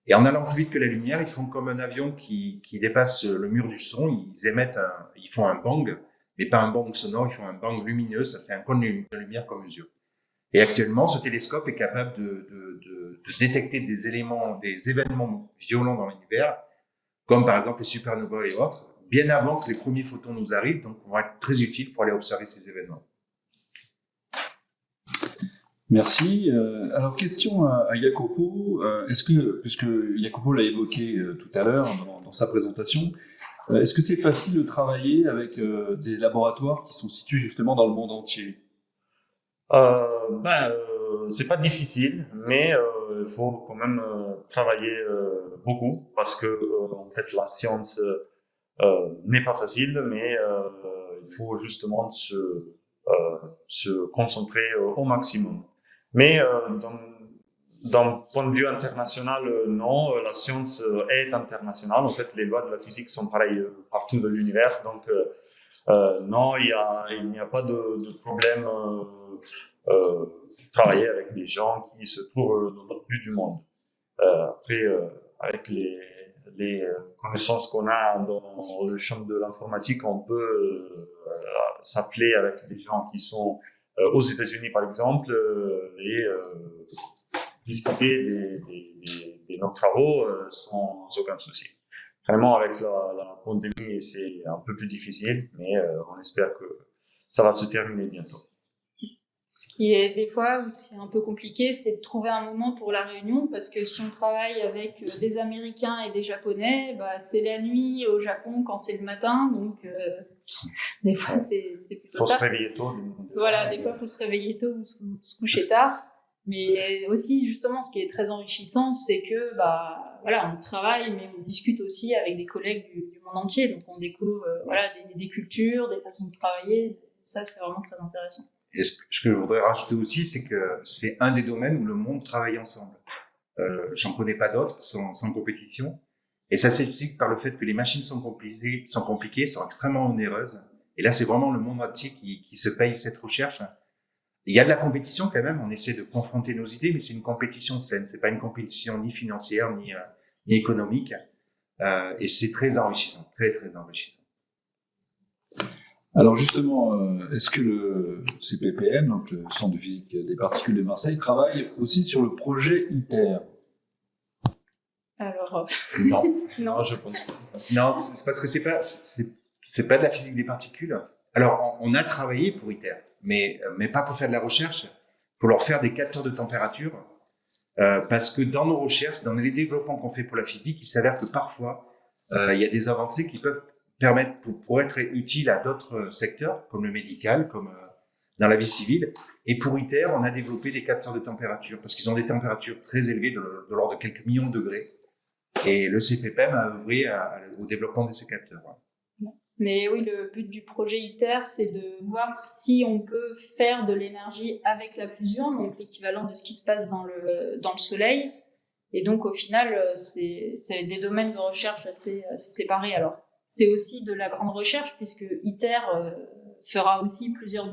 Et en allant plus vite que la lumière, ils font comme un avion qui dépasse le mur du son. Ils font un bang, mais pas un bang sonore, ils font un bang lumineux. Ça, c'est un cône de lumière qu'on mesure. Et actuellement, ce télescope est capable de détecter des événements violents dans l'univers, comme par exemple les supernovas et autres, bien avant que les premiers photons nous arrivent. Donc, on va être très utile pour aller observer ces événements. Merci. Alors, question à Jacopo. Puisque Jacopo l'a évoqué tout à l'heure dans sa présentation, est-ce que c'est facile de travailler avec des laboratoires qui sont situés justement dans le monde entier? C'est pas difficile, mais il faut quand même travailler beaucoup parce que en fait la science n'est pas facile, mais il faut justement se concentrer au maximum. Mais d'un point de vue international, non, la science est internationale. En fait, les lois de la physique sont pareilles partout dans l'univers, donc non, il n'y a pas de problème. Travailler avec des gens qui se trouvent dans l'autre bout du monde. Après, avec les connaissances qu'on a dans le champ de l'informatique, on peut s'appeler avec des gens qui sont aux États-Unis, par exemple, et discuter de nos travaux sans aucun souci. Vraiment, avec la pandémie, c'est un peu plus difficile, mais on espère que ça va se terminer bientôt. Ce qui est des fois aussi un peu compliqué, c'est de trouver un moment pour la réunion, parce que si on travaille avec des Américains et des Japonais, c'est la nuit au Japon quand c'est le matin, donc des fois c'est plutôt ça. Faut se réveiller tôt. Voilà, des fois il faut se réveiller tôt ou se coucher tard. Mais aussi, justement, ce qui est très enrichissant, c'est que on travaille, mais on discute aussi avec des collègues du monde entier, donc on découvre des cultures, des façons de travailler. Ça, c'est vraiment très intéressant. Et ce que je voudrais rajouter aussi, c'est que c'est un des domaines où le monde travaille ensemble. J'en connais pas d'autres sans compétition. Et ça s'explique par le fait que les machines sont compliquées, sont extrêmement onéreuses. Et là, c'est vraiment le monde entier qui se paye cette recherche. Il y a de la compétition quand même. On essaie de confronter nos idées, mais c'est une compétition saine. C'est pas une compétition ni financière ni économique. Et c'est très enrichissant, très très enrichissant. Alors justement, est-ce que le CPPM, donc le Centre de physique des particules de Marseille, travaille aussi sur le projet ITER? Alors, non, je pense pas. Non, c'est parce que c'est pas de la physique des particules. Alors, on a travaillé pour ITER, mais pas pour faire de la recherche, pour leur faire des capteurs de température, parce que dans nos recherches, dans les développements qu'on fait pour la physique, il s'avère que parfois, il y a des avancées qui peuvent permettre pour être utiles à d'autres secteurs, comme le médical, comme dans la vie civile. Et pour ITER, on a développé des capteurs de température, parce qu'ils ont des températures très élevées, de l'ordre de quelques millions de degrés. Et le CPPM a œuvré au développement de ces capteurs. Mais oui, le but du projet ITER, c'est de voir si on peut faire de l'énergie avec la fusion, donc l'équivalent de ce qui se passe dans le Soleil. Et donc, au final, c'est des domaines de recherche assez séparés. Alors, c'est aussi de la grande recherche, puisque ITER fera aussi plusieurs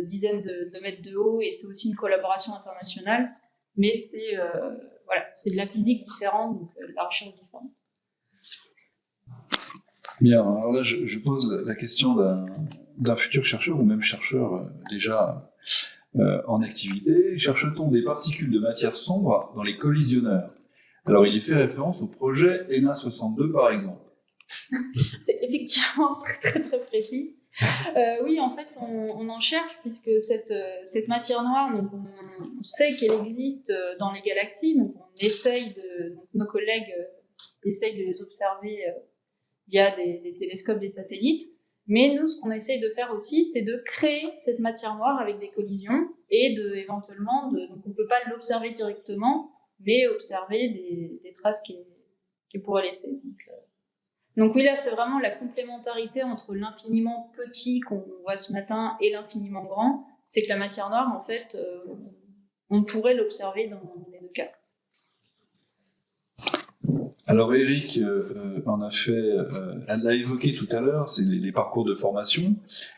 dizaines de mètres de haut, et c'est aussi une collaboration internationale. mais c'est de la physique différente, donc de la recherche différente. Bien, alors là, je pose la question d'un futur chercheur ou même chercheur déjà en activité. Cherche-t-on des particules de matière sombre dans les collisionneurs? Alors, il est fait référence au projet ENA62, par exemple. C'est effectivement très très précis. Oui, en fait, on en cherche puisque cette matière noire, donc on sait qu'elle existe dans les galaxies, donc donc nos collègues essayent de les observer via des télescopes, des satellites. Mais nous, ce qu'on essaye de faire aussi, c'est de créer cette matière noire avec des collisions et éventuellement, donc on ne peut pas l'observer directement, mais observer des traces qu'elle pourrait laisser. Donc oui, là, c'est vraiment la complémentarité entre l'infiniment petit qu'on voit ce matin et l'infiniment grand. C'est que la matière noire, en fait, on pourrait l'observer dans les deux cas. Alors Eric elle l'a évoqué tout à l'heure, c'est les parcours de formation.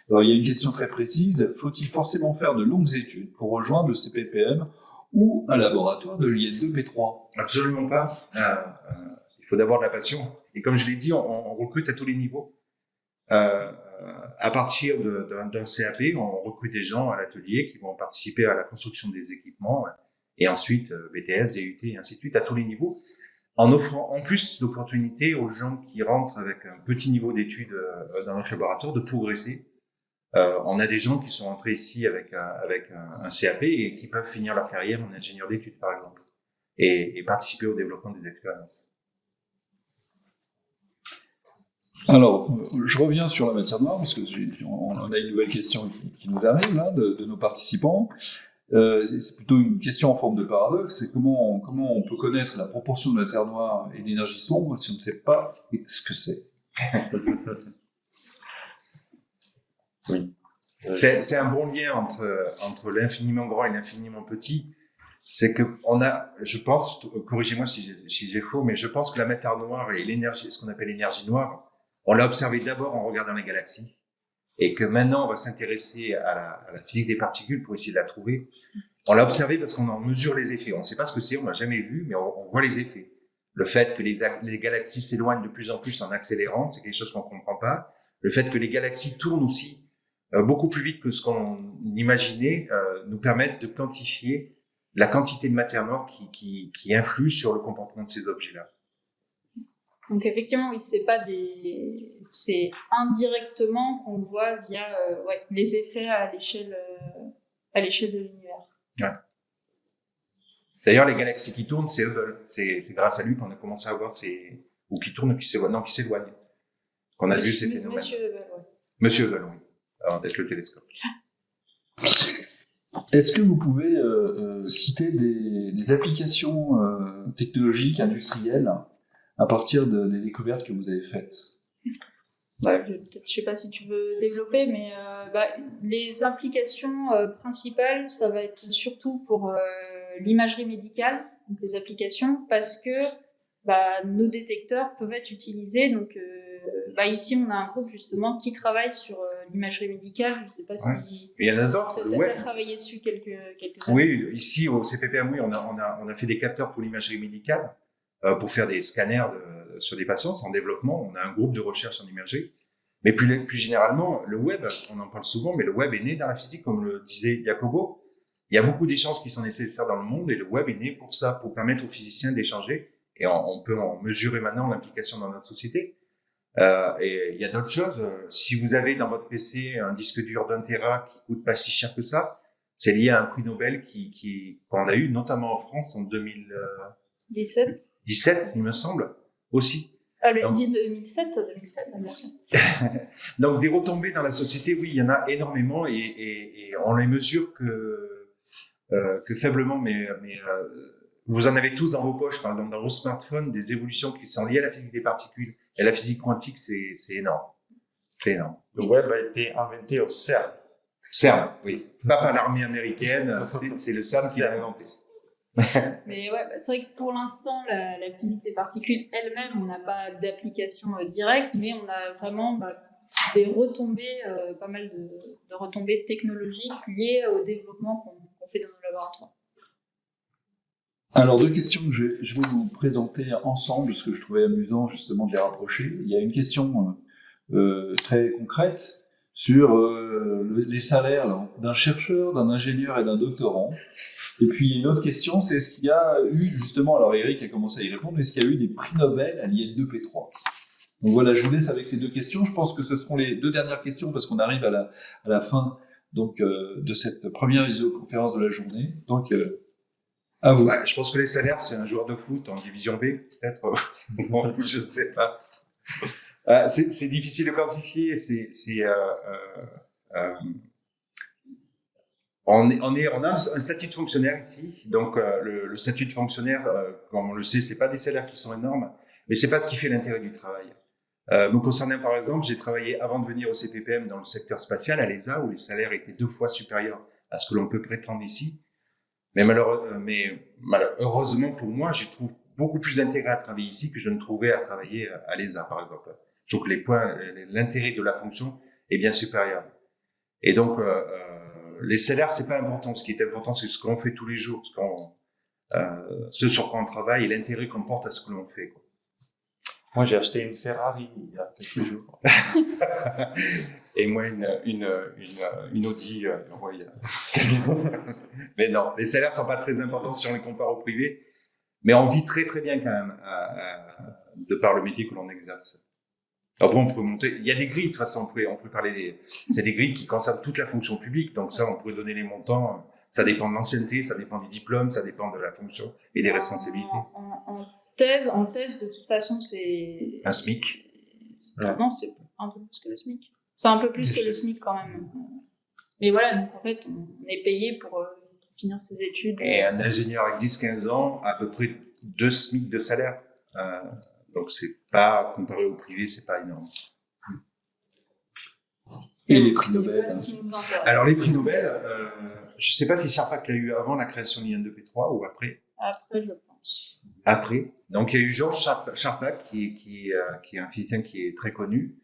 Alors il y a une question très précise, faut-il forcément faire de longues études pour rejoindre le CPPM ou un laboratoire de l'IN2P3? Absolument pas. Il faut d'abord de la passion. Et comme je l'ai dit, on recrute à tous les niveaux. À partir d'un CAP, on recrute des gens à l'atelier qui vont participer à la construction des équipements, et ensuite BTS, DUT, et ainsi de suite, à tous les niveaux, en offrant en plus l'opportunité aux gens qui rentrent avec un petit niveau d'études dans notre laboratoire de progresser. On a des gens qui sont rentrés ici avec un CAP et qui peuvent finir leur carrière en ingénieur d'études, par exemple, et participer au développement des expériences. Alors, je reviens sur la matière noire, parce qu'on a une nouvelle question qui nous arrive là, de nos participants. C'est plutôt une question en forme de paradoxe, c'est comment on peut connaître la proportion de matière noire et d'énergie sombre si on ne sait pas ce que c'est. Oui. C'est un bon lien entre l'infiniment grand et l'infiniment petit. C'est que je pense, corrigez-moi si j'ai faux, mais je pense que la matière noire et l'énergie, ce qu'on appelle l'énergie noire, on l'a observé d'abord en regardant les galaxies, et que maintenant on va s'intéresser à la physique des particules pour essayer de la trouver. On l'a observé parce qu'on en mesure les effets. On ne sait pas ce que c'est, on l'a jamais vu, mais on voit les effets. Le fait que les galaxies s'éloignent de plus en plus en accélérant, c'est quelque chose qu'on comprend pas. Le fait que les galaxies tournent aussi beaucoup plus vite que ce qu'on imaginait, nous permettent de quantifier la quantité de matière noire qui influe sur le comportement de ces objets-là. Donc effectivement, oui, c'est indirectement qu'on voit via les effets à l'échelle de l'univers. Ouais. D'ailleurs, les galaxies qui tournent, c'est Hubble. C'est grâce à lui qu'on a commencé à voir ou qui tournent ou qui s'éloignent. Qu'on a vu ces phénomènes. Monsieur Hubble, oui. Monsieur Hubble, oui. Alors, avec le télescope. Est-ce que vous pouvez citer des applications technologiques, industrielles, à partir des découvertes que vous avez faites? Je sais pas si tu veux développer, mais les applications principales, ça va être surtout pour l'imagerie médicale, donc les applications, parce que nos détecteurs peuvent être utilisés. Donc ici, on a un groupe justement qui travaille sur l'imagerie médicale. Je sais pas si il y en a d'autres. tu as travaillé dessus quelques années. Oui, ici au CPPM, oui, on a fait des capteurs pour l'imagerie médicale. Pour faire des scanners sur des patients, c'est en développement. On a un groupe de recherche en imagerie. Mais plus généralement, le web, on en parle souvent, mais le web est né dans la physique, comme le disait Jacobo. Il y a beaucoup d'échanges qui sont nécessaires dans le monde, et le web est né pour ça, pour permettre aux physiciens d'échanger. Et on peut en mesurer maintenant l'implication dans notre société. Et il y a d'autres choses. Si vous avez dans votre PC un disque dur d'1 Tera qui coûte pas si cher que ça, c'est lié à un prix Nobel qu'on a eu, notamment en France, en 2017, il me semble, aussi. Donc, 2007. Donc, des retombées dans la société, oui, il y en a énormément et on les mesure que faiblement, mais vous en avez tous dans vos poches, par exemple, dans vos smartphones, des évolutions qui sont liées à la physique des particules et à la physique quantique, c'est énorme. C'est énorme. Le web a été inventé au CERN. CERN, oui. Pas par l'armée américaine, c'est le CERN qui l'a inventé. Mais c'est vrai que pour l'instant, la physique des particules elle-même, on n'a pas d'application directe, mais on a vraiment des retombées, pas mal de retombées technologiques liées au développement qu'on fait dans nos laboratoires. Alors, deux questions que je vais vous présenter ensemble, parce que je trouvais amusant justement de les rapprocher. Il y a une question très concrète sur les salaires d'un chercheur, d'un ingénieur et d'un doctorant. Et puis, il y a une autre question, c'est est-ce qu'il y a eu, justement, alors Eric a commencé à y répondre, est-ce qu'il y a eu des prix Nobel à l'IN2P3 ? Donc voilà, je vous laisse avec ces deux questions. Je pense que ce seront les deux dernières questions, parce qu'on arrive à la fin donc, de cette première visioconférence de la journée. Donc, à vous. Ouais, je pense que les salaires, c'est un joueur de foot en division B, peut-être. Bon, je ne sais pas. C'est difficile de quantifier. On a un statut de fonctionnaire ici. Donc, le statut de fonctionnaire, comme on le sait, c'est pas des salaires qui sont énormes, mais c'est pas ce qui fait l'intérêt du travail. Me concernant, par exemple, j'ai travaillé avant de venir au CPPM dans le secteur spatial à l'ESA, où les salaires étaient 2 fois supérieurs à ce que l'on peut prétendre ici. Mais malheureusement pour moi, j'y trouve beaucoup plus d'intérêt à travailler ici que je ne trouvais à travailler à l'ESA, par exemple. Je trouve que l'intérêt de la fonction est bien supérieur. Et donc, les salaires, c'est pas important. Ce qui est important, c'est ce qu'on fait tous les jours, ce sur quoi on travaille et l'intérêt qu'on porte à ce que l'on fait, quoi. Moi, j'ai acheté une Ferrari il y a quelques jours. Et moi, une Audi royale. Mais non, les salaires sont pas très importants si on les compare au privé. Mais on vit très très bien quand même, de par le métier que l'on exerce. Après, on peut monter. Il y a des grilles, de toute façon, on peut parler c'est des grilles qui concernent toute la fonction publique. Donc ça, on pourrait donner les montants. Ça dépend de l'ancienneté, ça dépend des diplômes, ça dépend de la fonction et des responsabilités. En thèse, de toute façon, c'est... Un SMIC. Non, c'est un peu plus que le SMIC. C'est un peu plus que le SMIC quand même. Mais voilà, donc en fait, on est payé pour finir ses études. Et un ingénieur avec 10-15 ans a à peu près 2 SMIC de salaire. Donc c'est pas, comparé au privé, c'est pas énorme. Et les prix C'est Nobel. pas ce qui nous intéresse. Alors les prix Nobel, je sais pas si Charpak l'a eu avant la création de l'IN2P3 ou après. Après, je pense. Après. Donc il y a eu Georges Charpak qui est un physicien qui est très connu.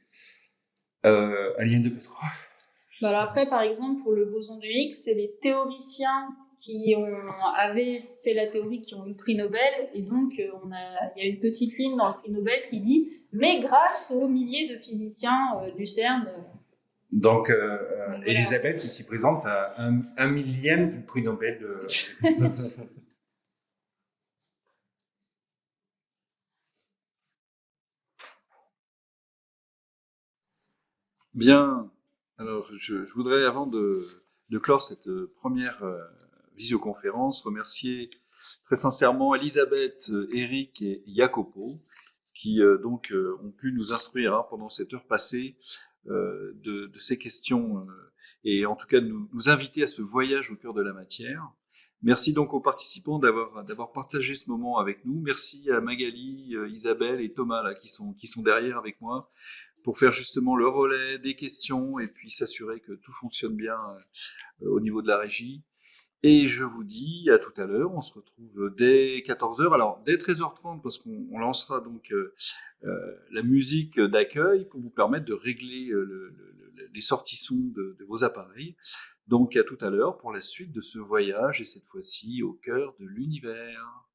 À l'IN2P3. Bah alors après, par exemple, pour le boson de Higgs, c'est les théoriciens qui avaient fait la théorie qui ont eu le prix Nobel, et donc il y a une petite ligne dans le prix Nobel qui dit « mais grâce aux milliers de physiciens du CERN ». Donc voilà. Elisabeth, ici présente, a un millième du prix Nobel de... Bien, alors je voudrais, avant de clore cette première visioconférence, remercier très sincèrement Elisabeth, Eric et Jacopo, qui donc ont pu nous instruire pendant cette heure passée de ces questions et en tout cas nous inviter à ce voyage au cœur de la matière. Merci donc aux participants d'avoir partagé ce moment avec nous. Merci à Magali, Isabelle et Thomas là, qui sont derrière avec moi, pour faire justement le relais des questions et puis s'assurer que tout fonctionne bien au niveau de la régie. Et je vous dis à tout à l'heure, on se retrouve dès 14h, alors dès 13h30 parce qu'on lancera donc la musique d'accueil pour vous permettre de régler les sorties son de vos appareils. Donc à tout à l'heure pour la suite de ce voyage et cette fois-ci au cœur de l'univers.